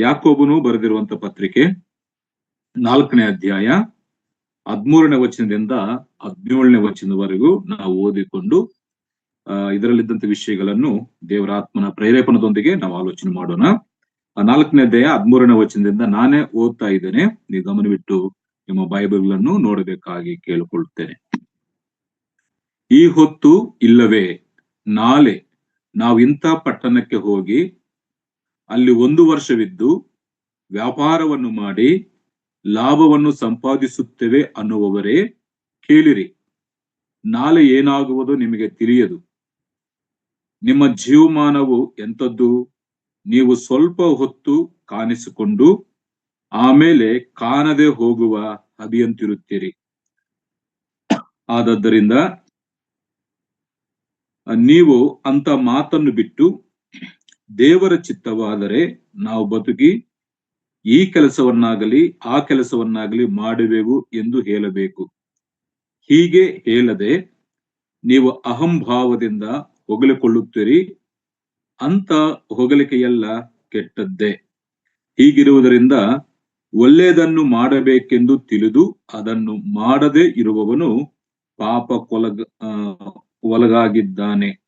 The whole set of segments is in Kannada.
ಯಾಕೋಬನು ಬರೆದಿರುವಂತ ಪತ್ರಿಕೆ 4ನೇ ಅಧ್ಯಾಯ 13ನೇ ವಚನದಿಂದ 17ನೇ ವಚನದವರೆಗೂ ನಾವು ಓದಿಕೊಂಡು ಇದರಲ್ಲಿದ್ದಂತ ವಿಷಯಗಳನ್ನು ದೇವರ ಆತ್ಮನ ಪ್ರೇರೇಪಣದೊಂದಿಗೆ ನಾವು ಆಲೋಚನೆ ಮಾಡೋಣ. 4ನೇ ಅಧ್ಯಾಯ 13ನೇ ವಚನದಿಂದ ನಾನೇ ಓದ್ತಾ ಇದ್ದೇನೆ, ನೀವು ಗಮನವಿಟ್ಟು ನಿಮ್ಮ ಬೈಬಲ್ಗಳನ್ನು ನೋಡಬೇಕಾಗಿ ಕೇಳಿಕೊಳ್ಳುತ್ತೇನೆ. ಈ ಹೊತ್ತು ಇಲ್ಲವೇ ನಾಳೆ ನಾವು ಇಂಥ ಪಟ್ಟಣಕ್ಕೆ ಹೋಗಿ ಅಲ್ಲಿ 1 ವರ್ಷವಿದ್ದು ವ್ಯಾಪಾರವನ್ನು ಮಾಡಿ ಲಾಭವನ್ನು ಸಂಪಾದಿಸುತ್ತೇವೆ ಅನ್ನುವವರೇ ಕೇಳಿರಿ. ನಾಳೆ ಏನಾಗುವುದು ನಿಮಗೆ ತಿಳಿಯದು. ನಿಮ್ಮ ಜೀವಮಾನವು ಎಂಥದ್ದು? ನೀವು ಸ್ವಲ್ಪ ಹೊತ್ತು ಕಾಣಿಸಿಕೊಂಡು ಆಮೇಲೆ ಕಾಣದೆ ಹೋಗುವ ಹಬಿಯಂತಿರುತ್ತೀರಿ. ಆದದ್ದರಿಂದ ನೀವು ಅಂತ ಮಾತನ್ನು ಬಿಟ್ಟು ದೇವರ ಚಿತ್ತವಾದರೆ ನಾವು ಬದುಕಿ ಈ ಕೆಲಸವನ್ನಾಗಲಿ ಆ ಕೆಲಸವನ್ನಾಗಲಿ ಮಾಡುವೆವು ಎಂದು ಹೇಳಬೇಕು. ಹೀಗೆ ಹೇಳದೆ ನೀವು ಅಹಂಭಾವದಿಂದ ಹೊಗಳಿಕೊಳ್ಳುತ್ತೀರಿ. ಅಂತ ಹೊಗಳಿಕೆಯೆಲ್ಲ ಕೆಟ್ಟದ್ದೇ. ಹೀಗಿರುವುದರಿಂದ ಒಳ್ಳೆಯದನ್ನು ಮಾಡಬೇಕೆಂದು ತಿಳಿದು ಅದನ್ನು ಮಾಡದೆ ಇರುವವನು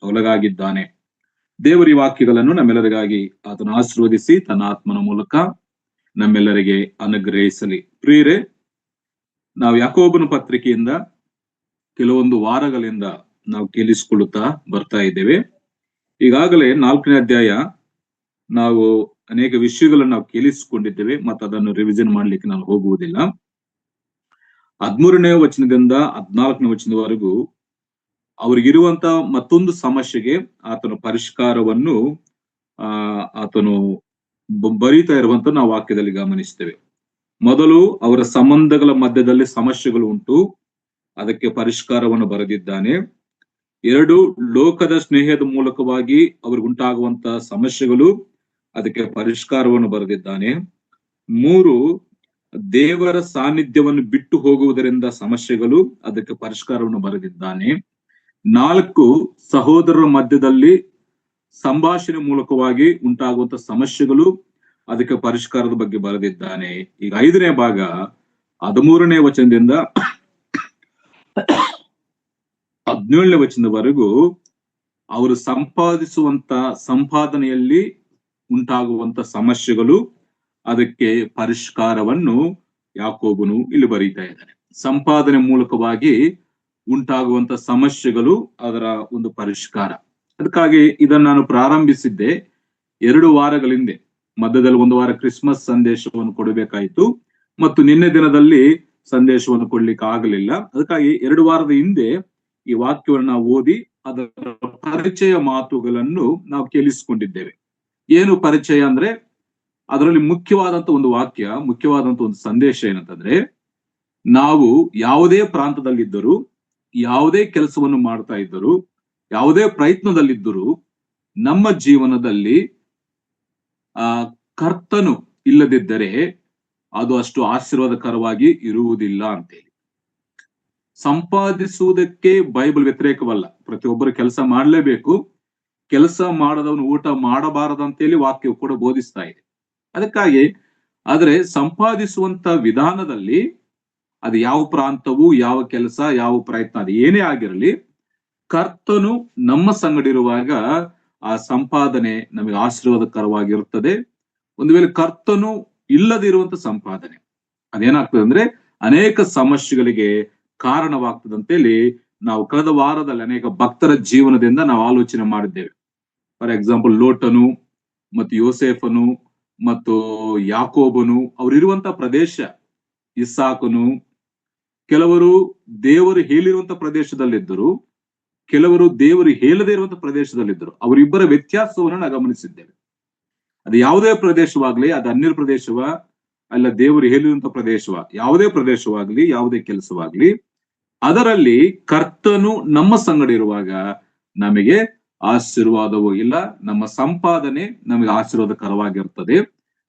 ಒಳಗಾಗಿದ್ದಾನೆ. ದೇವರ ಈ ವಾಕ್ಯಗಳನ್ನು ನಮ್ಮೆಲ್ಲರಿಗಾಗಿ ಆತನು ಆಶೀರ್ವದಿಸಿ ತನ್ನ ಆತ್ಮನ ಮೂಲಕ ನಮ್ಮೆಲ್ಲರಿಗೆ ಅನುಗ್ರಹಿಸಲಿ. ಪ್ರಿಯರೇ, ನಾವು ಯಾಕೋಬನ ಪತ್ರಿಕೆಯಿಂದ ಕೆಲವೊಂದು ವಾರಗಳಿಂದ ನಾವು ಕೇಳಿಸಿಕೊಳ್ಳುತ್ತಾ ಬರ್ತಾ ಇದ್ದೇವೆ. ಈಗಾಗಲೇ 4ನೇ ಅಧ್ಯಾಯ ನಾವು ಅನೇಕ ವಿಷಯಗಳನ್ನು ನಾವು ಕೇಳಿಸಿಕೊಂಡಿದ್ದೇವೆ ಮತ್ತು ಅದನ್ನು ರಿವಿಷನ್ ಮಾಡ್ಲಿಕ್ಕೆ ನಾನು ಹೋಗುವುದಿಲ್ಲ. 13ನೇ ವಚನದಿಂದ 14ನೇ ವಚನದವರೆಗೂ ಅವ್ರಿಗಿರುವಂತ ಮತ್ತೊಂದು ಸಮಸ್ಯೆಗೆ ಆತನ ಪರಿಷ್ಕಾರವನ್ನು ಆತನು ಬರೀತಾ ಇರುವಂತ ನಾವು ವಾಕ್ಯದಲ್ಲಿ ಗಮನಿಸ್ತೇವೆ. ಮೊದಲು ಅವರ ಸಂಬಂಧಗಳ ಮಧ್ಯದಲ್ಲಿ ಸಮಸ್ಯೆಗಳು ಉಂಟು, ಅದಕ್ಕೆ ಪರಿಷ್ಕಾರವನ್ನು ಬರೆದಿದ್ದಾನೆ. 2, ಲೋಕದ ಸ್ನೇಹದ ಮೂಲಕವಾಗಿ ಅವ್ರಿಗುಂಟಾಗುವಂತ ಸಮಸ್ಯೆಗಳು, ಅದಕ್ಕೆ ಪರಿಷ್ಕಾರವನ್ನು ಬರೆದಿದ್ದಾನೆ. 3, ದೇವರ ಸಾನ್ನಿಧ್ಯವನ್ನು ಬಿಟ್ಟು ಹೋಗುವುದರಿಂದ ಸಮಸ್ಯೆಗಳು, ಅದಕ್ಕೆ ಪರಿಷ್ಕಾರವನ್ನು ಬರೆದಿದ್ದಾನೆ. 4, ಸಹೋದರರ ಮಧ್ಯದಲ್ಲಿ ಸಂಭಾಷಣೆ ಮೂಲಕವಾಗಿ ಉಂಟಾಗುವಂತ ಸಮಸ್ಯೆಗಳು, ಅದಕ್ಕೆ ಪರಿಷ್ಕಾರದ ಬಗ್ಗೆ ಬರೆದಿದ್ದಾನೆ. ಈಗ 5ನೇ ಭಾಗ 13ನೇ ವಚನದಿಂದ 17ನೇ ವಚನದವರೆಗೂ ಅವರು ಸಂಪಾದಿಸುವಂತ ಸಂಪಾದನೆಯಲ್ಲಿ ಉಂಟಾಗುವಂತ ಸಮಸ್ಯೆಗಳು, ಅದಕ್ಕೆ ಪರಿಷ್ಕಾರವನ್ನು ಯಾಕೋಬನು ಇಲ್ಲಿ ಬರೀತಾ ಇದ್ದಾನೆ. ಸಂಪಾದನೆ ಮೂಲಕವಾಗಿ ಉಂಟಾಗುವಂತ ಸಮಸ್ಯೆಗಳು, ಅದರ ಒಂದು ಪರಿಷ್ಕಾರ. ಅದಕ್ಕಾಗಿ ಇದನ್ನು ನಾನು ಪ್ರಾರಂಭಿಸಿದ್ದೆ 2 ವಾರಗಳ ಹಿಂದೆ. ಮಧ್ಯದಲ್ಲಿ 1 ವಾರ ಕ್ರಿಸ್ಮಸ್ ಸಂದೇಶವನ್ನು ಕೊಡಬೇಕಾಯಿತು ಮತ್ತು ನಿನ್ನೆ ದಿನದಲ್ಲಿ ಸಂದೇಶವನ್ನು ಕೊಡ್ಲಿಕ್ಕೆ ಆಗಲಿಲ್ಲ. ಅದಕ್ಕಾಗಿ 2 ವಾರದ ಹಿಂದೆ ಈ ವಾಕ್ಯವನ್ನು ನಾವು ಓದಿ ಅದರ ಪರಿಚಯ ಮಾತುಗಳನ್ನು ನಾವು ಕೇಳಿಸಿಕೊಂಡಿದ್ದೇವೆ. ಏನು ಪರಿಚಯ ಅಂದ್ರೆ, ಅದರಲ್ಲಿ ಮುಖ್ಯವಾದಂತ ಒಂದು ವಾಕ್ಯ, ಮುಖ್ಯವಾದಂತ ಒಂದು ಸಂದೇಶ ಏನಂತಂದ್ರೆ, ನಾವು ಯಾವುದೇ ಪ್ರಾಂತದಲ್ಲಿದ್ದರೂ, ಯಾವುದೇ ಕೆಲಸವನ್ನು ಮಾಡ್ತಾ ಇದ್ದರೂ, ಯಾವುದೇ ಪ್ರಯತ್ನದಲ್ಲಿದ್ದರೂ ನಮ್ಮ ಜೀವನದಲ್ಲಿ ಕರ್ತನು ಇಲ್ಲದಿದ್ದರೆ ಅದು ಅಷ್ಟು ಆಶೀರ್ವಾದಕರವಾಗಿ ಇರುವುದಿಲ್ಲ ಅಂತೇಳಿ. ಸಂಪಾದಿಸುವುದಕ್ಕೆ ಬೈಬಲ್ ವ್ಯತಿರೇಕವಲ್ಲ. ಪ್ರತಿಯೊಬ್ಬರು ಕೆಲಸ ಮಾಡಲೇಬೇಕು. ಕೆಲಸ ಮಾಡದವನು ಊಟ ಮಾಡಬಾರದಂತೇಳಿ ವಾಕ್ಯವು ಕೂಡ ಬೋಧಿಸ್ತಾ ಇದೆ. ಅದಕ್ಕಾಗಿ ಆದ್ರೆ ಸಂಪಾದಿಸುವಂತ ವಿಧಾನದಲ್ಲಿ ಅದು ಯಾವ ಪ್ರಾಂತವು, ಯಾವ ಕೆಲಸ, ಯಾವ ಪ್ರಯತ್ನ, ಅದು ಏನೇ ಆಗಿರಲಿ, ಕರ್ತನು ನಮ್ಮ ಸಂಗಡಿರುವಾಗ ಆ ಸಂಪಾದನೆ ನಮಗೆ ಆಶೀರ್ವಾದಕರವಾಗಿರುತ್ತದೆ. ಒಂದು ವೇಳೆ ಕರ್ತನು ಇಲ್ಲದಿರುವಂತ ಸಂಪಾದನೆ ಅದೇನಾಗ್ತದೆ ಅಂದ್ರೆ ಅನೇಕ ಸಮಸ್ಯೆಗಳಿಗೆ ಕಾರಣವಾಗ್ತದೆ ಅಂತೇಳಿ ನಾವು ಕಳೆದ ವಾರದಲ್ಲಿ ಅನೇಕ ಭಕ್ತರ ಜೀವನದಿಂದ ನಾವು ಆಲೋಚನೆ ಮಾಡಿದ್ದೇವೆ. ಫಾರ್ ಎಕ್ಸಾಂಪಲ್, ಲೋಟನು ಮತ್ತು ಯೋಸೇಫನು ಮತ್ತು ಯಾಕೋಬನು ಅವರಿರುವಂತ ಪ್ರದೇಶ, ಇಸ್ಸಾಕನು, ಕೆಲವರು ದೇವರು ಹೇಳಿರುವಂತ ಪ್ರದೇಶದಲ್ಲಿದ್ದರು, ಕೆಲವರು ದೇವರು ಹೇಳದೇ ಇರುವಂತ ಪ್ರದೇಶದಲ್ಲಿದ್ದರು. ಅವರಿಬ್ಬರ ವ್ಯತ್ಯಾಸವನ್ನು ನಾವು ಗಮನಿಸಿದ್ದೇವೆ. ಅದು ಯಾವುದೇ ಪ್ರದೇಶವಾಗ್ಲಿ, ಅದು ಅನ್ಯ ಪ್ರದೇಶವ ಅಲ್ಲ ದೇವರು ಹೇಳಿರುವಂತ ಪ್ರದೇಶವ, ಯಾವುದೇ ಪ್ರದೇಶವಾಗ್ಲಿ, ಯಾವುದೇ ಕೆಲಸವಾಗ್ಲಿ, ಅದರಲ್ಲಿ ಕರ್ತನು ನಮ್ಮ ಸಂಗಡ ಇರುವಾಗ ನಮಗೆ ಆಶೀರ್ವಾದವೂ ಇಲ್ಲ, ನಮ್ಮ ಸಂಪಾದನೆ ನಮಗೆ ಆಶೀರ್ವಾದಕರವಾಗಿರ್ತದೆ.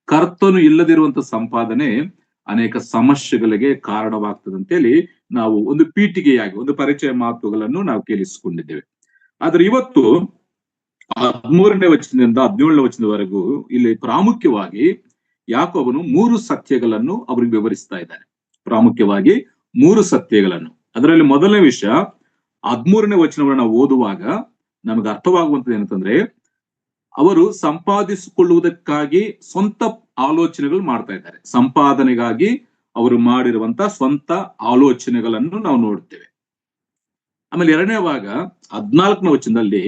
ಕರ್ತನು ಇಲ್ಲದಿರುವಂತ ಸಂಪಾದನೆ ಅನೇಕ ಸಮಸ್ಯೆಗಳಿಗೆ ಕಾರಣವಾಗ್ತದೆ ಅಂತೇಳಿ ನಾವು ಒಂದು ಪೀಠಿಗೆಯಾಗಿ ಒಂದು ಪರಿಚಯ ಮಾತುಗಳನ್ನು ನಾವು ಕೇಳಿಸಿಕೊಂಡಿದ್ದೇವೆ. ಆದ್ರೆ ಇವತ್ತು 13ನೇ ವಚನದಿಂದ 17ನೇ ವಚನದವರೆಗೂ ಇಲ್ಲಿ ಪ್ರಾಮುಖ್ಯವಾಗಿ ಯಾಕೋಬನು 3 ಸತ್ಯಗಳನ್ನು ಅವರಿಗೆ ವಿವರಿಸ್ತಾ ಇದ್ದಾನೆ. ಪ್ರಾಮುಖ್ಯವಾಗಿ 3 ಸತ್ಯಗಳನ್ನು. ಅದರಲ್ಲಿ ಮೊದಲನೇ ವಿಷಯ 13ನೇ ವಚನವನ್ನು ನಾವು ಓದುವಾಗ ನಮಗೆ ಅರ್ಥವಾಗುವಂತದ್ದು ಏನಂತಂದ್ರೆ, ಅವರು ಸಂಪಾದಿಸಿಕೊಳ್ಳುವುದಕ್ಕಾಗಿ ಸ್ವಂತ ಆಲೋಚನೆಗಳು ಮಾಡ್ತಾ ಇದ್ದಾರೆ. ಸಂಪಾದನೆಗಾಗಿ ಅವರು ಮಾಡಿರುವಂತ ಸ್ವಂತ ಆಲೋಚನೆಗಳನ್ನು ನಾವು ನೋಡ್ತೇವೆ. ಆಮೇಲೆ ಎರಡನೇ ಭಾಗ 14ನೇ ವಚನದಲ್ಲಿ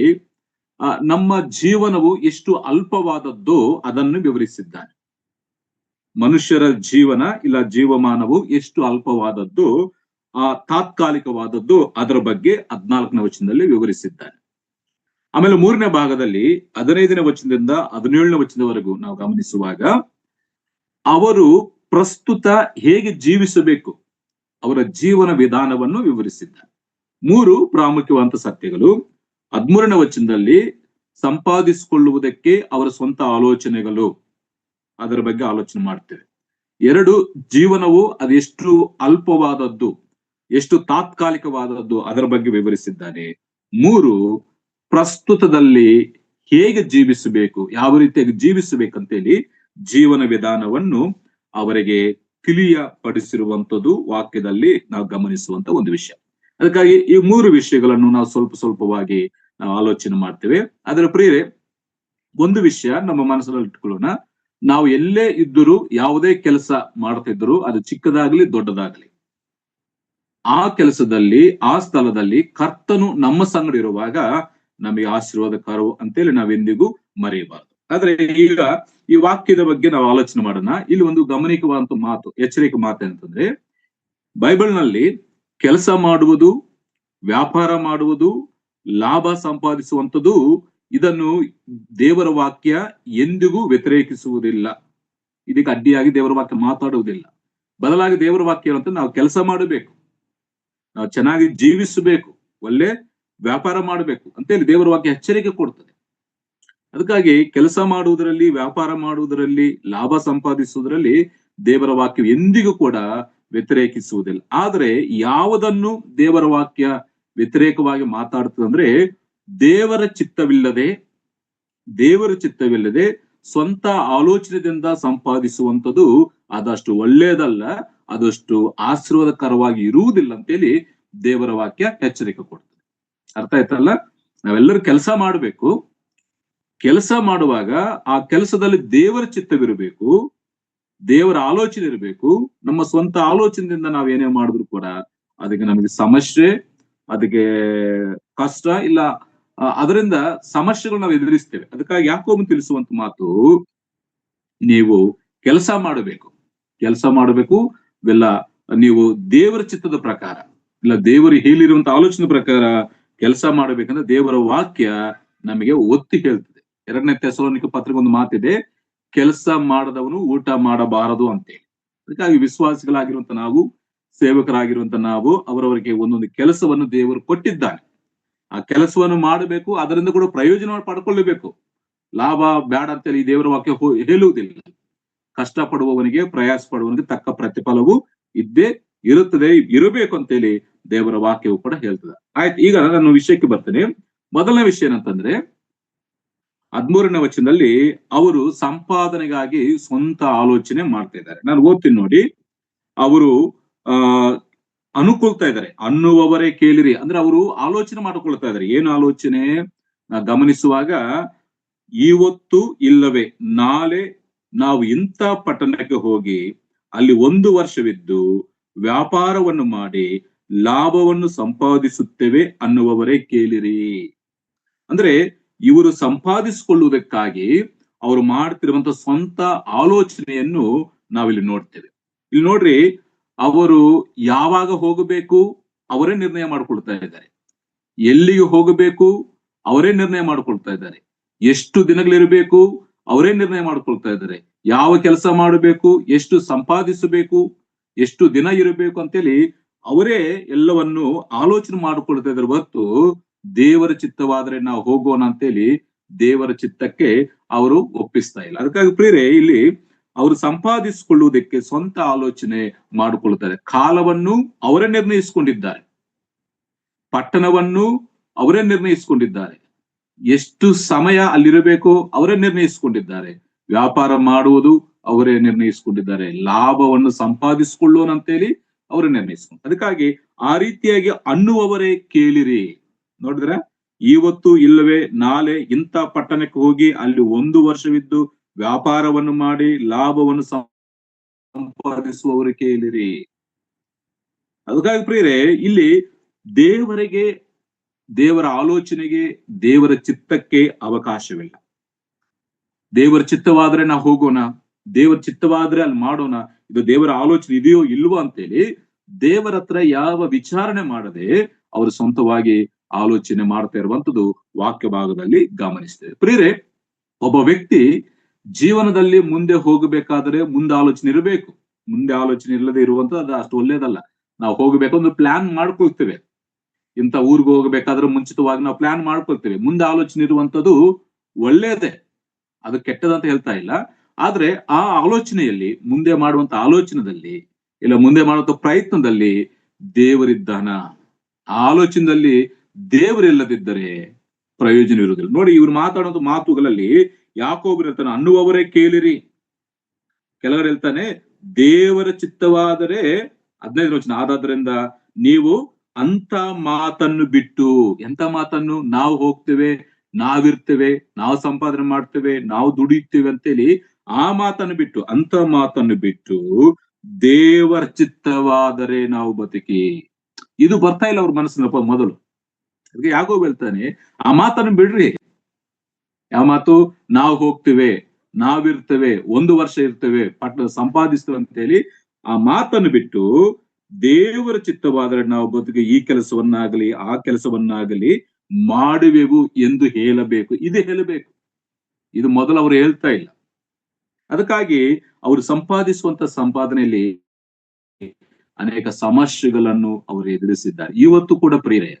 ನಮ್ಮ ಜೀವನವು ಎಷ್ಟು ಅಲ್ಪವಾದದ್ದು ಅದನ್ನು ವಿವರಿಸಿದ್ದಾನೆ. ಮನುಷ್ಯರ ಜೀವನ ಇಲ್ಲ ಜೀವಮಾನವು ಎಷ್ಟು ಅಲ್ಪವಾದದ್ದು, ತಾತ್ಕಾಲಿಕವಾದದ್ದು, ಅದರ ಬಗ್ಗೆ 14ನೇ ವಚನದಲ್ಲಿ ವಿವರಿಸಿದ್ದಾನೆ. ಆಮೇಲೆ 3ನೇ ಭಾಗದಲ್ಲಿ 15ನೇ ವಚನದಿಂದ 17ನೇ ವಚನದವರೆಗೂ ನಾವು ಗಮನಿಸುವಾಗ ಅವರು ಪ್ರಸ್ತುತ ಹೇಗೆ ಜೀವಿಸಬೇಕು, ಅವರ ಜೀವನ ವಿಧಾನವನ್ನು ವಿವರಿಸಿದ್ದಾರೆ. 3 ಪ್ರಾಮುಖ್ಯವಾದ ಸತ್ಯಗಳು. 13ನೇ ವಚನದಲ್ಲಿ ಸಂಪಾದಿಸಿಕೊಳ್ಳುವುದಕ್ಕೆ ಅವರ ಸ್ವಂತ ಆಲೋಚನೆಗಳು, ಅದರ ಬಗ್ಗೆ ಆಲೋಚನೆ ಮಾಡ್ತೇವೆ. 2 ಜೀವನವು ಅದೆಷ್ಟು ಅಲ್ಪವಾದದ್ದು, ಎಷ್ಟು ತಾತ್ಕಾಲಿಕವಾದದ್ದು, ಅದರ ಬಗ್ಗೆ ವಿವರಿಸಿದ್ದಾನೆ. 3 ಪ್ರಸ್ತುತದಲ್ಲಿ ಹೇಗೆ ಜೀವಿಸಬೇಕು, ಯಾವ ರೀತಿಯಾಗಿ ಜೀವಿಸಬೇಕಂತೇಳಿ ಜೀವನ ವಿಧಾನವನ್ನು ಅವರಿಗೆ ತಿಳಿಯಪಡಿಸಿರುವಂತದ್ದು ವಾಕ್ಯದಲ್ಲಿ ನಾವು ಗಮನಿಸುವಂತ ಒಂದು ವಿಷಯ. ಅದಕ್ಕಾಗಿ ಈ 3 ವಿಷಯಗಳನ್ನು ನಾವು ಸ್ವಲ್ಪವಾಗಿ ನಾವು ಆಲೋಚನೆ ಮಾಡ್ತೇವೆ. ಅದರ ಪ್ರಿಯರೇ, ಒಂದು ವಿಷಯ ನಮ್ಮ ಮನಸ್ಸಲ್ಲಿ ಇಟ್ಕೊಳ್ಳೋಣ. ನಾವು ಎಲ್ಲೇ ಇದ್ದರೂ, ಯಾವುದೇ ಕೆಲಸ ಮಾಡ್ತಿದ್ರು, ಅದು ಚಿಕ್ಕದಾಗ್ಲಿ ದೊಡ್ಡದಾಗ್ಲಿ, ಆ ಕೆಲಸದಲ್ಲಿ ಆ ಸ್ಥಳದಲ್ಲಿ ಕರ್ತನು ನಮ್ಮ ಸಂಗಡ ಇರುವಾಗ ನಮಗೆ ಆಶೀರ್ವಾದಕರವು ಅಂತೇಳಿ ನಾವೆಂದಿಗೂ ಮರೆಯಬಾರದು. ಆದ್ರೆ ಈಗ ಈ ವಾಕ್ಯದ ಬಗ್ಗೆ ನಾವು ಆಲೋಚನೆ ಮಾಡೋಣ. ಇಲ್ಲಿ ಒಂದು ಗಮನಿಕವಾದಂತ ಮಾತು, ಎಚ್ಚರಿಕೆ ಮಾತು ಅಂತಂದ್ರೆ, ಬೈಬಲ್ನಲ್ಲಿ ಕೆಲಸ ಮಾಡುವುದು, ವ್ಯಾಪಾರ ಮಾಡುವುದು, ಲಾಭ ಸಂಪಾದಿಸುವಂಥದ್ದು, ಇದನ್ನು ದೇವರ ವಾಕ್ಯ ಎಂದಿಗೂ ವ್ಯತಿರೇಕಿಸುವುದಿಲ್ಲ. ಇದಕ್ಕೆ ಅಡ್ಡಿಯಾಗಿ ದೇವರ ವಾಕ್ಯ ಮಾತಾಡುವುದಿಲ್ಲ. ಬದಲಾಗಿ ದೇವರ ವಾಕ್ಯ ಅಂತ ನಾವು ಕೆಲಸ ಮಾಡಬೇಕು, ನಾವು ಚೆನ್ನಾಗಿ ಜೀವಿಸಬೇಕು, ಒಳ್ಳೆ ವ್ಯಾಪಾರ ಮಾಡಬೇಕು ಅಂತೇಳಿ ದೇವರ ವಾಕ್ಯ ಎಚ್ಚರಿಕೆ ಕೊಡ್ತದೆ. ಅದಕ್ಕಾಗಿ ಕೆಲಸ ಮಾಡುವುದರಲ್ಲಿ, ವ್ಯಾಪಾರ ಮಾಡುವುದರಲ್ಲಿ, ಲಾಭ ಸಂಪಾದಿಸುವುದರಲ್ಲಿ ದೇವರ ವಾಕ್ಯ ಎಂದಿಗೂ ಕೂಡ ವ್ಯತಿರೇಕಿಸುವುದಿಲ್ಲ. ಆದ್ರೆ ಯಾವುದನ್ನು ದೇವರ ವಾಕ್ಯ ವ್ಯತಿರೇಕವಾಗಿ ಮಾತಾಡ್ತದಂದ್ರೆ, ದೇವರ ಚಿತ್ತವಿಲ್ಲದೆ ಸ್ವಂತ ಆಲೋಚನೆಯಿಂದ ಸಂಪಾದಿಸುವಂಥದ್ದು ಅದಷ್ಟು ಒಳ್ಳೆಯದಲ್ಲ, ಅದಷ್ಟು ಆಶೀರ್ವಾದಕರವಾಗಿ ಇರುವುದಿಲ್ಲ ಅಂತೇಳಿ ದೇವರ ವಾಕ್ಯ ಎಚ್ಚರಿಕೆ ಕೊಡ್ತದೆ. ಅರ್ಥ ಆಯ್ತಲ್ಲ? ನಾವೆಲ್ಲರೂ ಕೆಲಸ ಮಾಡಬೇಕು. ಕೆಲಸ ಮಾಡುವಾಗ ಆ ಕೆಲಸದಲ್ಲಿ ದೇವರ ಚಿತ್ತವಿರಬೇಕು, ದೇವರ ಆಲೋಚನೆ ಇರಬೇಕು. ನಮ್ಮ ಸ್ವಂತ ಆಲೋಚನೆಯಿಂದ ನಾವೇನೇ ಮಾಡಿದ್ರು ಕೂಡ ಅದಕ್ಕೆ ನಮಗೆ ಸಮಸ್ಯೆ, ಅದಕ್ಕೆ ಕಷ್ಟ ಇಲ್ಲ, ಅದರಿಂದ ಸಮಸ್ಯೆಗಳು ನಾವು ಎದುರಿಸ್ತೇವೆ. ಅದಕ್ಕಾಗಿ ಯಾಕೋಬನು ತಿಳಿಸುವಂತ ಮಾತು, ನೀವು ಕೆಲಸ ಮಾಡಬೇಕು ಇಲ್ಲ, ನೀವು ದೇವರ ಚಿತ್ತದ ಪ್ರಕಾರ ಇಲ್ಲ ದೇವರು ಹೇಳಿರುವಂತ ಆಲೋಚನೆ ಪ್ರಕಾರ ಕೆಲಸ ಮಾಡಬೇಕಂದ್ರೆ ದೇವರ ವಾಕ್ಯ ನಮಗೆ ಒತ್ತಿ ಹೇಳ್ತದೆ. 2ನೇ ಥೆಸಲೋನಿಕ ಪತ್ರಿಕೆ ಒಂದು ಮಾತಿದೆ, ಕೆಲಸ ಮಾಡದವನು ಊಟ ಮಾಡಬಾರದು ಅಂತೇಳಿ. ಅದಕ್ಕಾಗಿ ವಿಶ್ವಾಸಿಗಳಾಗಿರುವಂತ ನಾವು, ಸೇವಕರಾಗಿರುವಂತ ನಾವು, ಅವರವರಿಗೆ ಒಂದೊಂದು ಕೆಲಸವನ್ನು ದೇವರು ಕೊಟ್ಟಿದ್ದಾನೆ. ಆ ಕೆಲಸವನ್ನು ಮಾಡಬೇಕು, ಅದರಿಂದ ಕೂಡ ಪ್ರಯೋಜನ ಪಡ್ಕೊಳ್ಳಬೇಕು. ಲಾಭ ಬೇಡ ಅಂತೇಳಿ ಈ ದೇವರ ವಾಕ್ಯ ಹೇಳುವುದಿಲ್ಲ. ಕಷ್ಟ ಪಡುವವನಿಗೆ, ಪ್ರಯಾಸ ಪಡುವವನಿಗೆ ತಕ್ಕ ಪ್ರತಿಫಲವು ಇದ್ದೇ ಇರಬೇಕು ಅಂತೇಳಿ ದೇವರ ವಾಕ್ಯವು ಕೂಡ ಹೇಳ್ತದೆ. ಆಯ್ತು, ಈಗ ನಾನು ವಿಷಯಕ್ಕೆ ಬರ್ತೇನೆ. ಮೊದಲನೇ ವಿಷಯ ಏನಂತಂದ್ರೆ, 13ನೇ ವಚನದಲ್ಲಿ ಅವರು ಸಂಪಾದನೆಗಾಗಿ ಸ್ವಂತ ಆಲೋಚನೆ ಮಾಡ್ತಾ ಇದ್ದಾರೆ. ನಾನು ಓದ್ತೀನಿ ನೋಡಿ. ಅವರು ಅನುಕೊಳ್ತಾ ಇದ್ದಾರೆ. ಅನ್ನುವವರೇ ಕೇಳಿರಿ ಅಂದ್ರೆ ಅವರು ಆಲೋಚನೆ ಮಾಡಿಕೊಳ್ತಾ ಇದ್ದಾರೆ. ಏನು ಆಲೋಚನೆ? ಗಮನಿಸುವಾಗ, ಇವತ್ತು ಇಲ್ಲವೇ ನಾಳೆ ನಾವು ಇಂಥ ಪಟ್ಟಣಕ್ಕೆ ಹೋಗಿ ಅಲ್ಲಿ 1 ವರ್ಷವಿದ್ದು ವ್ಯಾಪಾರವನ್ನು ಮಾಡಿ ಲಾಭವನ್ನು ಸಂಪಾದಿಸುತ್ತೇವೆ ಅನ್ನುವವರೇ ಕೇಳಿರಿ. ಅಂದ್ರೆ ಇವರು ಸಂಪಾದಿಸಿಕೊಳ್ಳುವುದಕ್ಕಾಗಿ ಅವರು ಮಾಡ್ತಿರುವಂತ ಸ್ವಂತ ಆಲೋಚನೆಯನ್ನು ನಾವಿಲ್ಲಿ ನೋಡ್ತೇವೆ. ಇಲ್ಲಿ ನೋಡ್ರಿ, ಅವರು ಯಾವಾಗ ಹೋಗಬೇಕು ಅವರೇ ನಿರ್ಣಯ ಮಾಡ್ಕೊಳ್ತಾ ಇದ್ದಾರೆ. ಎಲ್ಲಿಗೆ ಹೋಗಬೇಕು ಅವರೇ ನಿರ್ಣಯ ಮಾಡ್ಕೊಳ್ತಾ ಇದ್ದಾರೆ. ಎಷ್ಟು ದಿನಗಳಿರಬೇಕು ಅವರೇ ನಿರ್ಣಯ ಮಾಡ್ಕೊಳ್ತಾ ಇದ್ದಾರೆ. ಯಾವ ಕೆಲಸ ಮಾಡಬೇಕು, ಎಷ್ಟು ಸಂಪಾದಿಸಬೇಕು, ಎಷ್ಟು ದಿನ ಇರಬೇಕು ಅಂತೇಳಿ ಅವರೇ ಎಲ್ಲವನ್ನು ಆಲೋಚನೆ ಮಾಡಿಕೊಳ್ತಾ ಇದ್ದಾರೆ. ಹೊರತು ದೇವರ ಚಿತ್ತವಾದ್ರೆ ನಾವು ಹೋಗೋಣ ಅಂತೇಳಿ ದೇವರ ಚಿತ್ತಕ್ಕೆ ಅವರು ಒಪ್ಪಿಸ್ತಾ ಇಲ್ಲ. ಅದಕ್ಕಾಗಿ ಪ್ರಿಯರೇ, ಇಲ್ಲಿ ಅವರು ಸಂಪಾದಿಸಿಕೊಳ್ಳುವುದಕ್ಕೆ ಸ್ವಂತ ಆಲೋಚನೆ ಮಾಡಿಕೊಳ್ಳುತ್ತಾರೆ. ಕಾಲವನ್ನು ಅವರೇ ನಿರ್ಣಯಿಸಿಕೊಂಡಿದ್ದಾರೆ, ಪಟ್ಟಣವನ್ನು ಅವರೇ ನಿರ್ಣಯಿಸಿಕೊಂಡಿದ್ದಾರೆ, ಎಷ್ಟು ಸಮಯ ಅಲ್ಲಿರಬೇಕು ಅವರೇ ನಿರ್ಣಯಿಸಿಕೊಂಡಿದ್ದಾರೆ. ವ್ಯಾಪಾರ ಮಾಡುವುದು, ಅವರೇ ನಿರ್ಣಯಿಸಿಕೊಂಡಿದ್ದಾರೆ. ಲಾಭವನ್ನು ಸಂಪಾದಿಸಿಕೊಳ್ಳೋಣ ಅಂತೇಳಿ ಅವರೇ ನಿರ್ಣಯಿಸ್ಕೊಂಡು, ಅದಕ್ಕಾಗಿ ಆ ರೀತಿಯಾಗಿ ಅನ್ನುವವರೇ ಕೇಳಿರಿ. ನೋಡಿದ್ರೆ ಇವತ್ತು ಇಲ್ಲವೇ ನಾಳೆ ಇಂಥ ಪಟ್ಟಣಕ್ಕೆ ಹೋಗಿ ಅಲ್ಲಿ 1 ವರ್ಷವಿದ್ದು ವ್ಯಾಪಾರವನ್ನು ಮಾಡಿ ಲಾಭವನ್ನು ಸಂಪಾದಿಸುವವರು ಕೇಳಿರಿ. ಅದಕ್ಕಾಗಿ ಪ್ರಿಯರೇ, ಇಲ್ಲಿ ದೇವರಿಗೆ, ದೇವರ ಆಲೋಚನೆಗೆ, ದೇವರ ಚಿತ್ತಕ್ಕೆ ಅವಕಾಶವಿಲ್ಲ. ದೇವರ ಚಿತ್ತವಾದ್ರೆ ನಾವು ಹೋಗೋಣ, ದೇವರ ಚಿತ್ತವಾದ್ರೆ ಅಲ್ಲಿ ಮಾಡೋಣ, ಇದು ದೇವರ ಆಲೋಚನೆ ಇದೆಯೋ ಇಲ್ವೋ ಅಂತೇಳಿ ದೇವರ ಹತ್ರ ಯಾವ ವಿಚಾರಣೆ ಮಾಡದೆ ಅವರು ಸ್ವಂತವಾಗಿ ಆಲೋಚನೆ ಮಾಡ್ತಾ ಇರುವಂತದ್ದು ವಾಕ್ಯ ಭಾಗದಲ್ಲಿ ಗಮನಿಸ್ತೇವೆ. ಪ್ರಿಯರೇ, ಒಬ್ಬ ವ್ಯಕ್ತಿ ಜೀವನದಲ್ಲಿ ಮುಂದೆ ಹೋಗಬೇಕಾದ್ರೆ ಮುಂದೆ ಆಲೋಚನೆ ಇರಬೇಕು. ಮುಂದೆ ಆಲೋಚನೆ ಇಲ್ಲದೆ ಇರುವಂತದ್ದು ಅದು ಅಷ್ಟು ಒಳ್ಳೇದಲ್ಲ. ನಾವು ಹೋಗಬೇಕು ಒಂದು ಪ್ಲಾನ್ ಮಾಡ್ಕೊಳ್ತೇವೆ. ಇಂಥ ಊರಿಗೆ ಹೋಗಬೇಕಾದ್ರೆ ಮುಂಚಿತವಾಗಿ ನಾವು ಪ್ಲಾನ್ ಮಾಡ್ಕೊಳ್ತೇವೆ. ಮುಂದೆ ಆಲೋಚನೆ ಇರುವಂತದ್ದು ಒಳ್ಳೇದೇ, ಅದು ಕೆಟ್ಟದಂತ ಹೇಳ್ತಾ ಇಲ್ಲ. ಆದ್ರೆ ಆ ಆಲೋಚನೆಯಲ್ಲಿ, ಮುಂದೆ ಮಾಡುವಂತ ಆಲೋಚನೆಯಲ್ಲಿ, ಇಲ್ಲ ಮುಂದೆ ಮಾಡುವಂತ ಪ್ರಯತ್ನದಲ್ಲಿ ದೇವರಿದ್ದಾನ? ಆ ಆಲೋಚನೆಯಲ್ಲಿ ದೇವರಿಲ್ಲದಿದ್ದರೆ ಪ್ರಯೋಜನ ಇರುವುದಿಲ್ಲ. ನೋಡಿ, ಇವ್ರು ಮಾತಾಡುವಂತ ಮಾತುಗಳಲ್ಲಿ ಯಾಕೋಬನು ಹೇಳ್ತಾನೆ, ಅನ್ನುವವರೇ ಕೇಳಿರಿ. ಕೆಲವರು ಹೇಳ್ತಾನೆ ದೇವರ ಚಿತ್ತವಾದರೆ 15ನೇ ವಚನ, ಆದಾದ್ರಿಂದ ನೀವು ಅಂತ ಮಾತನ್ನು ಬಿಟ್ಟು, ಎಂತ ಮಾತನ್ನು? ನಾವು ಹೋಗ್ತೇವೆ, ನಾವಿರ್ತೇವೆ, ನಾವು ಸಂಪಾದನೆ ಮಾಡ್ತೇವೆ, ನಾವು ದುಡಿಯುತ್ತೇವೆ ಅಂತೇಳಿ ಆ ಮಾತನ್ನು ಬಿಟ್ಟು, ಅಂತ ಮಾತನ್ನು ಬಿಟ್ಟು ದೇವರ ಚಿತ್ತವಾದರೆ ನಾವು ಬದುಕಿ. ಇದು ಬರ್ತಾ ಇಲ್ಲ ಅವ್ರ ಮನಸ್ಸಿನಪ್ಪ ಮೊದಲು. ಅದಕ್ಕೆ ಯಾಕೋಬ ಹೇಳ್ತಾನೆ, ಆ ಮಾತನ್ನು ಬಿಡ್ರಿ. ಯಾವ ಮಾತು? ನಾವು ಹೋಗ್ತೇವೆ, ನಾವಿರ್ತೇವೆ, 1 ವರ್ಷ ಇರ್ತೇವೆ, ಸಂಪಾದಿಸ್ತೇವೆ ಅಂತ ಹೇಳಿ ಆ ಮಾತನ್ನು ಬಿಟ್ಟು ದೇವರ ಚಿತ್ತವಾದರೆ ನಾವು ಬದುಕಿ ಈ ಕೆಲಸವನ್ನಾಗಲಿ ಆ ಕೆಲಸವನ್ನಾಗಲಿ ಮಾಡುವೆವು ಎಂದು ಹೇಳಬೇಕು. ಇದು ಹೇಳಬೇಕು. ಇದು ಮೊದಲು ಅವರು ಹೇಳ್ತಾ ಇಲ್ಲ. ಅದಕ್ಕಾಗಿ ಅವರು ಸಂಪಾದಿಸುವಂತ ಸಂಪಾದನೆಯಲ್ಲಿ ಅನೇಕ ಸಮಸ್ಯೆಗಳನ್ನು ಅವರು ಎದುರಿಸಿದ್ದಾರೆ. ಇವತ್ತು ಕೂಡ ಪ್ರಿಯರೇ,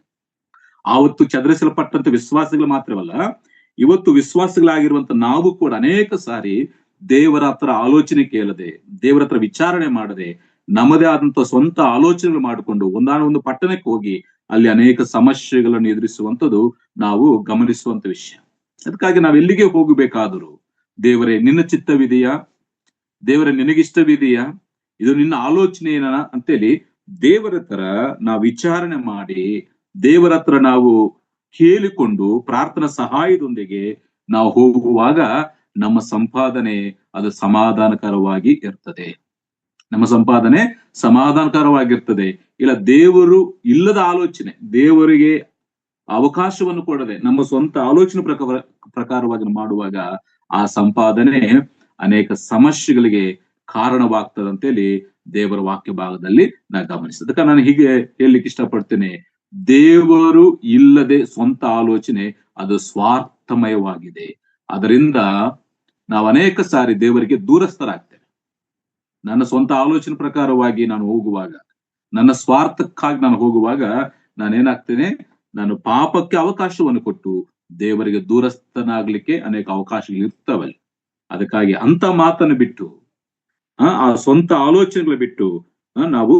ಆವತ್ತು ಚದರಿಸಲ್ಪಟ್ಟಂತ ವಿಶ್ವಾಸಿಗಳು ಮಾತ್ರವಲ್ಲ, ಇವತ್ತು ವಿಶ್ವಾಸಿಗಳಾಗಿರುವಂತ ನಾವು ಕೂಡ ಅನೇಕ ಸಾರಿ ದೇವರ ಹತ್ರ ಆಲೋಚನೆ ಕೇಳದೆ, ದೇವರ ಹತ್ರ ವಿಚಾರಣೆ ಮಾಡದೆ, ನಮ್ಮದೇ ಆದಂತ ಸ್ವಂತ ಆಲೋಚನೆಗಳು ಮಾಡಿಕೊಂಡು ಒಂದು ಪಟ್ಟಣಕ್ಕೆ ಹೋಗಿ ಅಲ್ಲಿ ಅನೇಕ ಸಮಸ್ಯೆಗಳನ್ನು ಎದುರಿಸುವಂಥದ್ದು ನಾವು ಗಮನಿಸುವಂತ ವಿಷಯ. ಅದಕ್ಕಾಗಿ ನಾವು ಎಲ್ಲಿಗೆ ಹೋಗಬೇಕಾದರೂ, ದೇವರೇ ನಿನ್ನ ಚಿತ್ತವಿದೆಯಾ, ದೇವರ ನಿನಗಿಷ್ಟವಿದೆಯಾ, ಇದು ನಿನ್ನ ಆಲೋಚನೆ ಏನ ಅಂತೇಳಿ ದೇವರ ಹತ್ರ ನಾವು ವಿಚಾರಣೆ ಮಾಡಿ, ದೇವರ ಹತ್ರ ನಾವು ಕೇಳಿಕೊಂಡು ಪ್ರಾರ್ಥನಾ ಸಹಾಯದೊಂದಿಗೆ ನಾವು ಹೋಗುವಾಗ ನಮ್ಮ ಸಂಪಾದನೆ ಅದು ಸಮಾಧಾನಕರವಾಗಿ ಇರ್ತದೆ. ನಮ್ಮ ಸಂಪಾದನೆ ಸಮಾಧಾನಕರವಾಗಿರ್ತದೆ. ಇಲ್ಲ ದೇವರು ಇಲ್ಲದ ಆಲೋಚನೆ, ದೇವರಿಗೆ ಅವಕಾಶವನ್ನು ಕೊಡದೆ ನಮ್ಮ ಸ್ವಂತ ಆಲೋಚನೆ ಪ್ರಕಾರವಾಗಿ ಮಾಡುವಾಗ ಆ ಸಂಪಾದನೆ ಅನೇಕ ಸಮಸ್ಯೆಗಳಿಗೆ ಕಾರಣವಾಗ್ತದಂತೇಳಿ ದೇವರ ವಾಕ್ಯ ಭಾಗದಲ್ಲಿ ನಾ ಗಮನಿಸಿದ. ಅದಕ್ಕೆ ನಾನು ಹೀಗೆ ಹೇಳಲಿಕ್ಕೆ ಇಷ್ಟಪಡ್ತೇನೆ, ದೇವರು ಇಲ್ಲದೆ ಸ್ವಂತ ಆಲೋಚನೆ ಅದು ಸ್ವಾರ್ಥಮಯವಾಗಿದೆ. ಅದರಿಂದ ನಾವು ಅನೇಕ ಸಾರಿ ದೇವರಿಗೆ ದೂರಸ್ಥರಾಗ್ತೇವೆ. ನನ್ನ ಸ್ವಂತ ಆಲೋಚನೆ ಪ್ರಕಾರವಾಗಿ ನಾನು ಹೋಗುವಾಗ, ನನ್ನ ಸ್ವಾರ್ಥಕ್ಕಾಗಿ ನಾನು ಹೋಗುವಾಗ ನಾನೇನಾಗ್ತೇನೆ, ನಾನು ಪಾಪಕ್ಕೆ ಅವಕಾಶವನ್ನು ಕೊಟ್ಟು ದೇವರಿಗೆ ದೂರಸ್ಥನಾಗ್ಲಿಕ್ಕೆ ಅನೇಕ ಅವಕಾಶಗಳು ಇರ್ತವಲ್ಲ. ಅದಕ್ಕಾಗಿ ಅಂತ ಮಾತನ್ನು ಬಿಟ್ಟು, ಆ ಸ್ವಂತ ಆಲೋಚನೆಗಳು ಬಿಟ್ಟು ನಾವು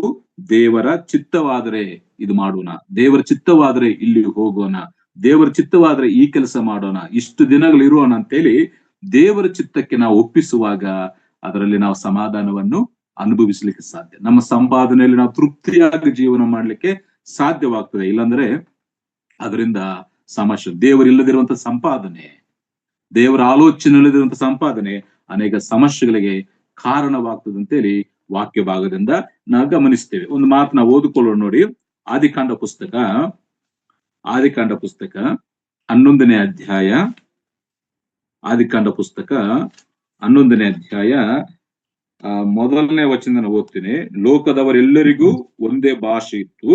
ದೇವರ ಚಿತ್ತವಾದರೆ ಇದು ಮಾಡೋಣ, ದೇವರ ಚಿತ್ತವಾದ್ರೆ ಇಲ್ಲಿ ಹೋಗೋಣ, ದೇವರ ಚಿತ್ತವಾದ್ರೆ ಈ ಕೆಲಸ ಮಾಡೋಣ, ಇಷ್ಟು ದಿನಗಳು ಇರೋಣ ಅಂತೇಳಿ ದೇವರ ಚಿತ್ತಕ್ಕೆ ನಾವು ಒಪ್ಪಿಸುವಾಗ ಅದರಲ್ಲಿ ನಾವು ಸಮಾಧಾನವನ್ನು ಅನುಭವಿಸ್ಲಿಕ್ಕೆ ಸಾಧ್ಯ. ನಮ್ಮ ಸಂಪಾದನೆಯಲ್ಲಿ ನಾವು ತೃಪ್ತಿಯಾಗಿ ಜೀವನ ಮಾಡ್ಲಿಕ್ಕೆ ಸಾಧ್ಯವಾಗ್ತದೆ. ಇಲ್ಲಾಂದ್ರೆ ಅದರಿಂದ ಸಮಸ್ಯೆ. ದೇವರಿಲ್ಲದಿರುವಂತ ಸಂಪಾದನೆ, ದೇವರ ಆಲೋಚನೆ ಇಲ್ಲದಿರುವಂತ ಸಂಪಾದನೆ ಅನೇಕ ಸಮಸ್ಯೆಗಳಿಗೆ ಕಾರಣವಾಗ್ತದೆ ಅಂತೇಳಿ ವಾಕ್ಯ ಭಾಗದಿಂದ ನಾವು ಗಮನಿಸ್ತೇವೆ. ಒಂದು ಮಾತು ನಾವು ಓದಿಕೊಳ್ಳೋಣ ನೋಡಿ. ಆದಿಕಾಂಡ ಪುಸ್ತಕ 11ನೇ ಅಧ್ಯಾಯ, ಆದಿಕಾಂಡ ಪುಸ್ತಕ 11ನೇ ಅಧ್ಯಾಯ 1ನೇ ವಚನ ಓದ್ತೀನಿ. ಲೋಕದವರೆಲ್ಲರಿಗೂ ಒಂದೇ ಭಾಷೆ ಇತ್ತು,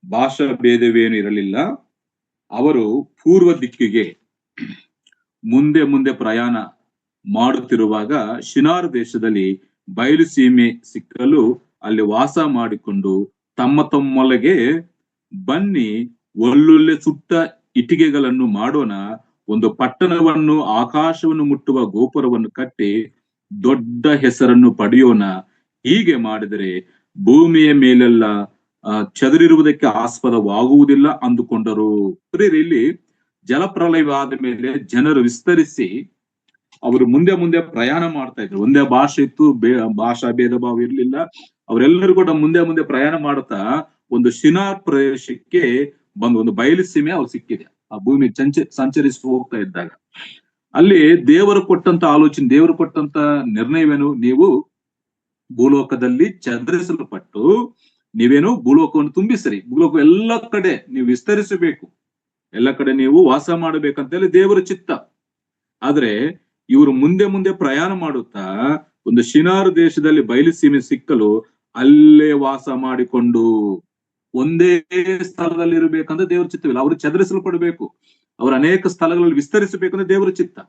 ಭಾಷಾ ಭೇದವೇನು ಇರಲಿಲ್ಲ. ಅವರು ಪೂರ್ವ ದಿಕ್ಕಿಗೆ ಮುಂದೆ ಮುಂದೆ ಪ್ರಯಾಣ ಮಾಡುತ್ತಿರುವಾಗ ಶಿನಾರ್ ದೇಶದಲ್ಲಿ ಬಯಲು ಸೀಮೆ ಸಿಕ್ಕಲು ಅಲ್ಲಿ ವಾಸ ಮಾಡಿಕೊಂಡು ತಮ್ಮೊಳಗೆ ಬನ್ನಿ ಒಳ್ಳೊಳ್ಳೆ ಸುಟ್ಟ ಇಟ್ಟಿಗೆಗಳನ್ನು ಮಾಡೋಣ, ಒಂದು ಪಟ್ಟಣವನ್ನು ಆಕಾಶವನ್ನು ಮುಟ್ಟುವ ಗೋಪುರವನ್ನು ಕಟ್ಟಿ ದೊಡ್ಡ ಹೆಸರನ್ನು ಪಡೆಯೋಣ. ಹೀಗೆ ಮಾಡಿದರೆ ಭೂಮಿಯ ಮೇಲೆಲ್ಲ ಚದುರಿರುವುದಕ್ಕೆ ಆಸ್ಪದವಾಗುವುದಿಲ್ಲ ಅಂದುಕೊಂಡರು. ಇಲ್ಲಿ ಜಲಪ್ರಳಯವಾದ ಮೇಲೆ ಜನರು ವಿಸ್ತರಿಸಿ ಅವರು ಮುಂದೆ ಮುಂದೆ ಪ್ರಯಾಣ ಮಾಡ್ತಾ ಇದ್ರು. ಒಂದೇ ಭಾಷೆ ಇತ್ತು, ಭಾಷಾ ಭೇದ ಭಾವ ಇರ್ಲಿಲ್ಲ. ಅವರೆಲ್ಲರೂ ಕೂಡ ಮುಂದೆ ಮುಂದೆ ಪ್ರಯಾಣ ಮಾಡುತ್ತಾ ಒಂದು ಶಿನಾರ್ ಪ್ರದೇಶಕ್ಕೆ ಬಂದು, ಒಂದು ಬಯಲು ಸೀಮೆ ಅವ್ರು ಸಿಕ್ಕಿದೆ. ಆ ಭೂಮಿ ಸಂಚರಿಸಿ ಹೋಗ್ತಾ ಇದ್ದಾಗ ಅಲ್ಲಿ ದೇವರು ಕೊಟ್ಟಂತ ಆಲೋಚನೆ, ದೇವರು ಕೊಟ್ಟಂತ ನಿರ್ಣಯವೇನು, ನೀವು ಭೂಲೋಕದಲ್ಲಿ ಚದರಿಸಲ್ಪಟ್ಟು ನೀವೇನು ಭೂಲೋಕವನ್ನು ತುಂಬಿಸಿರಿ, ಭೂಲೋಕ ಎಲ್ಲ ಕಡೆ ನೀವು ವಿಸ್ತರಿಸಬೇಕು, ಎಲ್ಲ ಕಡೆ ನೀವು ವಾಸ ಮಾಡಬೇಕಂತ ಹೇಳಿ ದೇವರ ಚಿತ್ತ. ಆದ್ರೆ ಇವರು ಮುಂದೆ ಮುಂದೆ ಪ್ರಯಾಣ ಮಾಡುತ್ತಾ ಒಂದು ಶಿನಾರ್ ದೇಶದಲ್ಲಿ ಬಯಲು ಸೀಮೆ ಸಿಕ್ಕಲು ಅಲ್ಲೇ ವಾಸ ಮಾಡಿಕೊಂಡು ಒಂದೇ ಸ್ಥಳದಲ್ಲಿ ಇರಬೇಕಂದ್ರೆ ದೇವರ ಚಿತ್ತವಿಲ್ಲ. ಅವರು ಚದರಿಸಲ್ಪಡಬೇಕು, ಅವರು ಅನೇಕ ಸ್ಥಳಗಳಲ್ಲಿ ವಿಸ್ತರಿಸಬೇಕಂದ್ರೆ ದೇವರ ಚಿತ್ತ.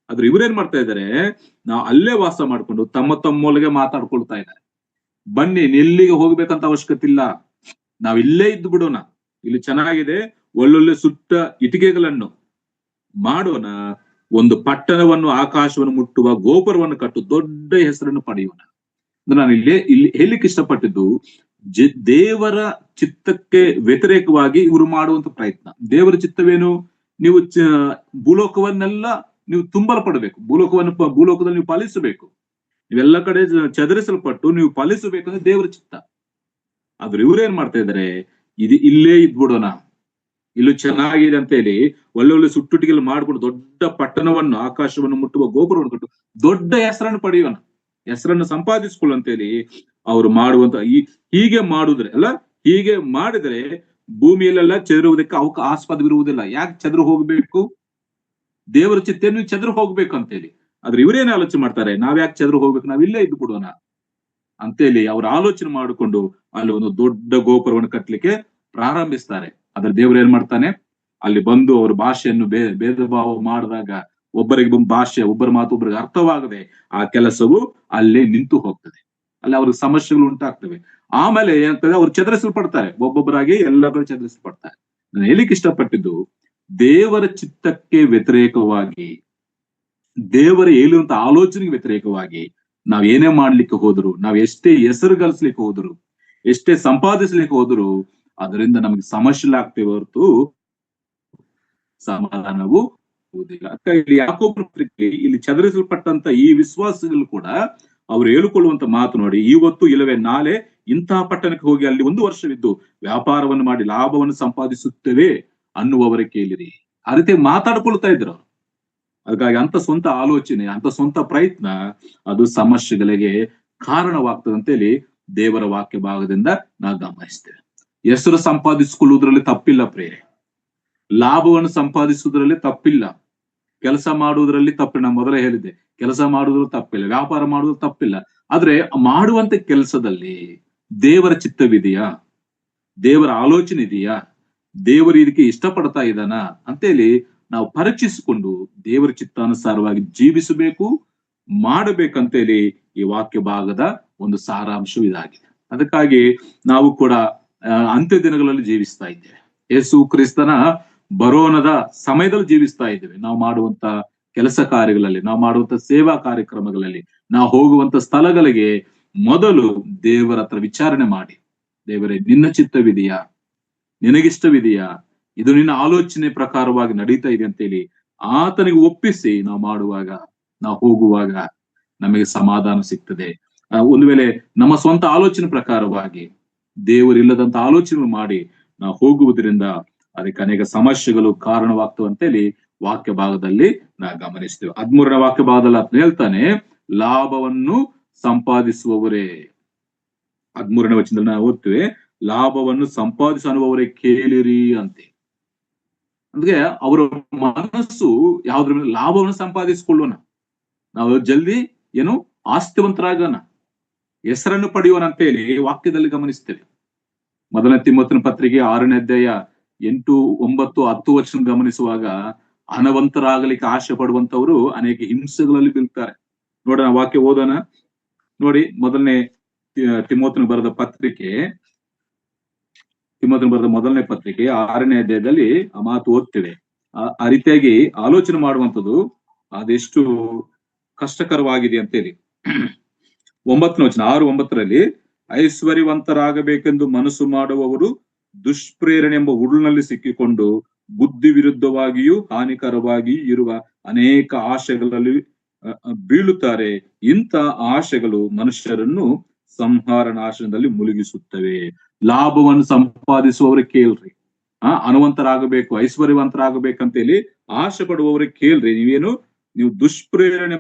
ಆದ್ರೆ ಇವರೇನ್ ಮಾಡ್ತಾ ಇದ್ದಾರೆ, ನಾವು ಅಲ್ಲೇ ವಾಸ ಮಾಡ್ಕೊಂಡು ತಮ್ಮ ತಮ್ಮೊಳಗೆ ಮಾತಾಡ್ಕೊಳ್ತಾ ಇದ್ದಾರೆ. ಬನ್ನಿ, ಎಲ್ಲಿಗೆ ಹೋಗ್ಬೇಕಂತ ಅವಶ್ಯಕತೆ ಇಲ್ಲ, ನಾವ್ ಇಲ್ಲೇ ಇದ್ದು ಬಿಡೋಣ, ಇಲ್ಲಿ ಚೆನ್ನಾಗಿದೆ, ಒಳ್ಳೊಳ್ಳೆ ಸುಟ್ಟ ಇಟಿಕೆಗಳನ್ನು ಮಾಡೋಣ, ಒಂದು ಪಟ್ಟಣವನ್ನು, ಆಕಾಶವನ್ನು ಮುಟ್ಟುವ ಗೋಪುರವನ್ನು ಕಟ್ಟು, ದೊಡ್ಡ ಹೆಸರನ್ನು ಪಡೆಯೋಣ. ನಾನು ಇಲ್ಲಿ ಹೇಳಿಕ್ಕೆ ಇಷ್ಟಪಟ್ಟಿದ್ದು, ದೇವರ ಚಿತ್ತಕ್ಕೆ ವ್ಯತಿರೇಕವಾಗಿ ಇವರು ಮಾಡುವಂತ ಪ್ರಯತ್ನ. ದೇವರ ಚಿತ್ತವೇನು, ನೀವು ಭೂಲೋಕವನ್ನೆಲ್ಲ ನೀವು ತುಂಬಲ್ಪಡಬೇಕು, ಭೂಲೋಕದಲ್ಲಿ ನೀವು ಪಾಲಿಸಬೇಕು, ನೀವೆಲ್ಲ ಕಡೆ ಚದರಿಸಲ್ಪಟ್ಟು ನೀವು ಪಾಲಿಸಬೇಕಂದ್ರೆ ದೇವರ ಚಿತ್ತ. ಆದ್ರೆ ಇವ್ರೇನ್ ಮಾಡ್ತಾ ಇದಾರೆ, ಇಲ್ಲೇ ಇದ್ಬಿಡೋಣ, ಇಲ್ಲೂ ಚೆನ್ನಾಗಿದೆ ಅಂತ ಹೇಳಿ ಒಳ್ಳೊಳ್ಳೆ ಸುಟ್ಟುಟಿಗೆಲ್ಲ ಮಾಡ್ಕೊಂಡು ದೊಡ್ಡ ಪಟ್ಟಣವನ್ನು, ಆಕಾಶವನ್ನು ಮುಟ್ಟುವ ಗೋಪುರವನ್ನು ಕಟ್ಟು ದೊಡ್ಡ ಹೆಸರನ್ನು ಪಡೆಯೋಣ, ಹೆಸರನ್ನು ಸಂಪಾದಿಸ್ಕೊಳ್ಳು ಅಂತೇಳಿ ಅವ್ರು ಮಾಡುವಂತ ಹೀಗೆ ಮಾಡುದ್ರೆ ಅಲ್ಲ, ಹೀಗೆ ಮಾಡಿದ್ರೆ ಭೂಮಿಯಲ್ಲೆಲ್ಲ ಚದುರುವುದಕ್ಕೆ ಆಸ್ಪದವಿರುವುದಿಲ್ಲ. ಯಾಕೆ ಚದುರು ಹೋಗ್ಬೇಕು, ದೇವರ ಚಿತ್ತ ನೀವು ಚದುರು ಹೋಗ್ಬೇಕು ಅಂತೇಳಿ. ಆದ್ರೆ ಇವರೇನು ಆಲೋಚನೆ ಮಾಡ್ತಾರೆ, ನಾವ್ಯಾಕೆ ಚದುರು ಹೋಗ್ಬೇಕು, ನಾವ್ ಇಲ್ಲೇ ಇದ್ದು ಬಿಡೋಣ ಅಂತೇಳಿ ಅವ್ರ ಆಲೋಚನೆ ಮಾಡಿಕೊಂಡು ಅಲ್ಲಿ ಒಂದು ದೊಡ್ಡ ಗೋಪುರವನ್ನು ಕಟ್ಟಲಿಕ್ಕೆ ಪ್ರಾರಂಭಿಸ್ತಾರೆ. ಅದ್ರ ದೇವ್ರು ಏನ್ ಮಾಡ್ತಾನೆ, ಅಲ್ಲಿ ಬಂದು ಅವ್ರ ಭಾಷೆಯನ್ನು ಭೇದ ಭಾವ ಮಾಡಿದಾಗ ಒಬ್ಬರಿಗೆ ಭಾಷೆ, ಒಬ್ಬರ ಮಾತು ಒಬ್ಬರಿಗೆ ಅರ್ಥವಾಗದೆ ಆ ಕೆಲಸವು ಅಲ್ಲೇ ನಿಂತು ಹೋಗ್ತದೆ, ಅಲ್ಲಿ ಅವ್ರಿಗೆ ಸಮಸ್ಯೆಗಳು ಉಂಟಾಗ್ತವೆ. ಆಮೇಲೆ ಏನಾಗ್ತದೆ, ಅವ್ರು ಚದರಿಸಲ್ಪಡ್ತಾರೆ, ಒಬ್ಬೊಬ್ಬರಾಗಿ ಎಲ್ಲರೂ ಚದರಿಸಲ್ಪಡ್ತಾರೆ. ನಾನು ಹೇಳಿಕ್ಕೆ ಇಷ್ಟಪಟ್ಟಿದ್ದು, ದೇವರ ಚಿತ್ತಕ್ಕೆ ವ್ಯತಿರೇಕವಾಗಿ, ದೇವರ ಹೇಳುವಂತ ಆಲೋಚನೆಗೆ ವ್ಯತಿರೇಕವಾಗಿ ನಾವ್ ಏನೇ ಮಾಡ್ಲಿಕ್ಕೆ ಹೋದ್ರು, ನಾವ್ ಎಷ್ಟೇ ಹೆಸರು ಗಳಿಸ್ಲಿಕ್ಕೆ ಹೋದ್ರು, ಎಷ್ಟೇ ಸಂಪಾದಿಸ್ಲಿಕ್ಕೆ ಹೋದ್ರು ಅದರಿಂದ ನಮಗೆ ಸಮಸ್ಯೆಗಳಾಗ್ತೇವೆ ಹೊರತು ಸಮಾಧಾನವು ಆಗುವುದಿಲ್ಲ. ಇಲ್ಲಿ ಯಾಕೋಬನ ಪತ್ರಿಕೆ ಇಲ್ಲಿ ಚದರಿಸಲ್ಪಟ್ಟಂತ ಈ ವಿಶ್ವಾಸಗಳು ಕೂಡ ಅವ್ರು ಹೇಳಿಕೊಳ್ಳುವಂತ ಮಾತು ನೋಡಿ, ಇವತ್ತು ಇಲ್ಲವೇ ನಾಳೆ ಇಂತಹ ಪಟ್ಟಣಕ್ಕೆ ಹೋಗಿ ಅಲ್ಲಿ 1 ವರ್ಷವಿದ್ದು ವ್ಯಾಪಾರವನ್ನು ಮಾಡಿ ಲಾಭವನ್ನು ಸಂಪಾದಿಸುತ್ತೇವೆ ಅನ್ನುವವರೇ ಕೇಳಿರಿ. ಆ ರೀತಿ ಮಾತಾಡ್ಕೊಳ್ತಾ ಇದ್ರು. ಹಾಗಾಗಿ ಅಂತ ಸ್ವಂತ ಆಲೋಚನೆ, ಅಂತ ಸ್ವಂತ ಪ್ರಯತ್ನ ಅದು ಸಮಸ್ಯೆಗಳಿಗೆ ಕಾರಣವಾಗ್ತದೆ ಅಂತೇಳಿ ದೇವರ ವಾಕ್ಯ ಭಾಗದಿಂದ ನಾವು ಗಮನಿಸ್ತೇವೆ. ಹೆಸರು ಸಂಪಾದಿಸಿಕೊಳ್ಳುವುದ್ರಲ್ಲಿ ತಪ್ಪಿಲ್ಲ ಪ್ರೇರೆ, ಲಾಭವನ್ನು ಸಂಪಾದಿಸುವುದರಲ್ಲಿ ತಪ್ಪಿಲ್ಲ, ಕೆಲಸ ಮಾಡುವುದರಲ್ಲಿ ತಪ್ಪಿಲ್ಲ. ನಾನು ಮೊದಲೇ ಹೇಳಿದ್ದೆ, ಕೆಲಸ ಮಾಡುವುದ್ರಲ್ಲಿ ತಪ್ಪಿಲ್ಲ, ವ್ಯಾಪಾರ ಮಾಡುವುದ್ರಲ್ಲಿ ತಪ್ಪಿಲ್ಲ. ಆದ್ರೆ ಮಾಡುವಂತ ಕೆಲಸದಲ್ಲಿ ದೇವರ ಚಿತ್ತವಿದೆಯಾ, ದೇವರ ಆಲೋಚನೆ ಇದೆಯಾ, ದೇವರು ಇದಕ್ಕೆ ಇಷ್ಟಪಡ್ತಾ ಇದ್ದಾನ ಅಂತೇಳಿ ನಾವು ಪರೀಕ್ಷಿಸಿಕೊಂಡು ದೇವರ ಚಿತ್ತಾನುಸಾರವಾಗಿ ಜೀವಿಸಬೇಕು, ಮಾಡಬೇಕಂತೇಳಿ ಈ ವಾಕ್ಯ ಭಾಗದ ಒಂದು ಸಾರಾಂಶ ಇದಾಗಿದೆ. ಅದಕ್ಕಾಗಿ ನಾವು ಕೂಡ ಅಂತ್ಯ ದಿನಗಳಲ್ಲಿ ಜೀವಿಸ್ತಾ ಇದ್ದೇವೆ. ಯೇಸು ಕ್ರಿಸ್ತನ ಬರೋಣದ ಸಮಯದಲ್ಲಿ ಜೀವಿಸ್ತಾ ಇದ್ದೇವೆ. ನಾವು ಮಾಡುವಂತ ಕೆಲಸ ಕಾರ್ಯಗಳಲ್ಲಿ, ನಾವು ಮಾಡುವಂತ ಸೇವಾ ಕಾರ್ಯಕ್ರಮಗಳಲ್ಲಿ, ನಾವು ಹೋಗುವಂತ ಸ್ಥಳಗಳಿಗೆ ಮೊದಲು ದೇವರ ಹತ್ರ ವಿಚಾರಣೆ ಮಾಡಿ, ದೇವರೇ ನಿನ್ನ ಚಿತ್ತವಿದೆಯಾ, ನಿನಗಿಷ್ಟವಿದೆಯಾ, ಇದು ನಿನ್ನ ಆಲೋಚನೆ ಪ್ರಕಾರವಾಗಿ ನಡೀತಾ ಇದೆ ಅಂತೇಳಿ ಆತನಿಗೆ ಒಪ್ಪಿಸಿ ನಾವು ಮಾಡುವಾಗ, ನಾವು ಹೋಗುವಾಗ ನಮಗೆ ಸಮಾಧಾನ ಸಿಗ್ತದೆ. ಒಂದು ವೇಳೆ ನಮ್ಮ ಸ್ವಂತ ಆಲೋಚನೆ ಪ್ರಕಾರವಾಗಿ ದೇವರಿಲ್ಲದಂತ ಆಲೋಚನೆ ಮಾಡಿ ನಾವು ಹೋಗುವುದರಿಂದ ಅದಕ್ಕೆ ಅನೇಕ ಸಮಸ್ಯೆಗಳು ಕಾರಣವಾಗ್ತವೆ ಅಂತೇಳಿ ವಾಕ್ಯ ಭಾಗದಲ್ಲಿ ನಾವು ಗಮನಿಸ್ತೇವೆ. 13ನೇ ವಾಕ್ಯ ಭಾಗದಲ್ಲಿ ಆತ ಹೇಳ್ತಾನೆ, ಲಾಭವನ್ನು ಸಂಪಾದಿಸುವವರೇ, 13ನೇ ವಚನದಲ್ಲಿ ನಾವು ಓದ್ತೇವೆ, ಲಾಭವನ್ನು ಸಂಪಾದಿಸುವವರೇ ಕೇಳಿರಿ ಅಂತೆ. ಅಂದ್ರೆ ಅವರ ಮನಸ್ಸು ಯಾವ್ದ್ರ ಮೇಲೆ, ಲಾಭವನ್ನು ಸಂಪಾದಿಸಿಕೊಳ್ಳೋಣ, ನಾವು ಜಲ್ದಿ ಏನು ಆಸ್ತಿವಂತರಾಗೋಣ, ಹೆಸರನ್ನು ಪಡೆಯೋಣ ಅಂತ ಹೇಳಿ ವಾಕ್ಯದಲ್ಲಿ ಗಮನಿಸ್ತೇವೆ. 1 ತಿಮೋಥನ ಪತ್ರಿಕೆ 6ನೇ ಅಧ್ಯಾಯ 8, 9, 10 ವಚನ ಗಮನಿಸುವಾಗ ಹಣವಂತರಾಗಲಿಕ್ಕೆ ಆಶೆ ಪಡುವಂತವರು ಅನೇಕ ಹಿಂಸೆಗಳಲ್ಲಿ ಬೀಳ್ತಾರೆ. ನೋಡೋಣ, ವಾಕ್ಯ ಓದೋಣ ನೋಡಿ. 1ನೇ ತಿಮೋಥನ ಬರೆದ ಪತ್ರಿಕೆ, ತಿಮೋಥನ ಬರೆದ 1ನೇ ಪತ್ರಿಕೆ 6ನೇ ಅಧ್ಯಾಯದಲ್ಲಿ ಆ ಮಾತು ಓದ್ತೇವೆ. ಆ ರೀತಿಯಾಗಿ ಆಲೋಚನೆ ಮಾಡುವಂಥದ್ದು ಅದೆಷ್ಟು ಕಷ್ಟಕರವಾಗಿದೆ ಅಂತೇಳಿ. 9ನೇ ವಚನ, 6:9 ಐಶ್ವರ್ಯವಂತರಾಗಬೇಕೆಂದು ಮನಸ್ಸು ಮಾಡುವವರು ದುಷ್ಪ್ರೇರಣೆ ಎಂಬ ಉರುಳಿನಲ್ಲಿ ಸಿಕ್ಕಿಕೊಂಡು ಬುದ್ಧಿ ವಿರುದ್ಧವಾಗಿಯೂ ಹಾನಿಕರವಾಗಿಯೂ ಇರುವ ಅನೇಕ ಆಶೆಗಳಲ್ಲಿ ಬೀಳುತ್ತಾರೆ. ಇಂಥ ಆಶೆಗಳು ಮನುಷ್ಯರನ್ನು ಸಂಹಾರ ನಾಶನದಲ್ಲಿ ಮುಳುಗಿಸುತ್ತವೆ. ಲಾಭವನ್ನು ಸಂಪಾದಿಸುವವರು ಕೇಳ್ರಿ, ಹಣವಂತರಾಗಬೇಕು, ಐಶ್ವರ್ಯವಂತರಾಗಬೇಕಂತ ಹೇಳಿ ಆಶೆ ಪಡುವವರಿಗೆ ಕೇಳ್ರಿ, ನೀವು ದುಷ್ಪ್ರೇರಣೆ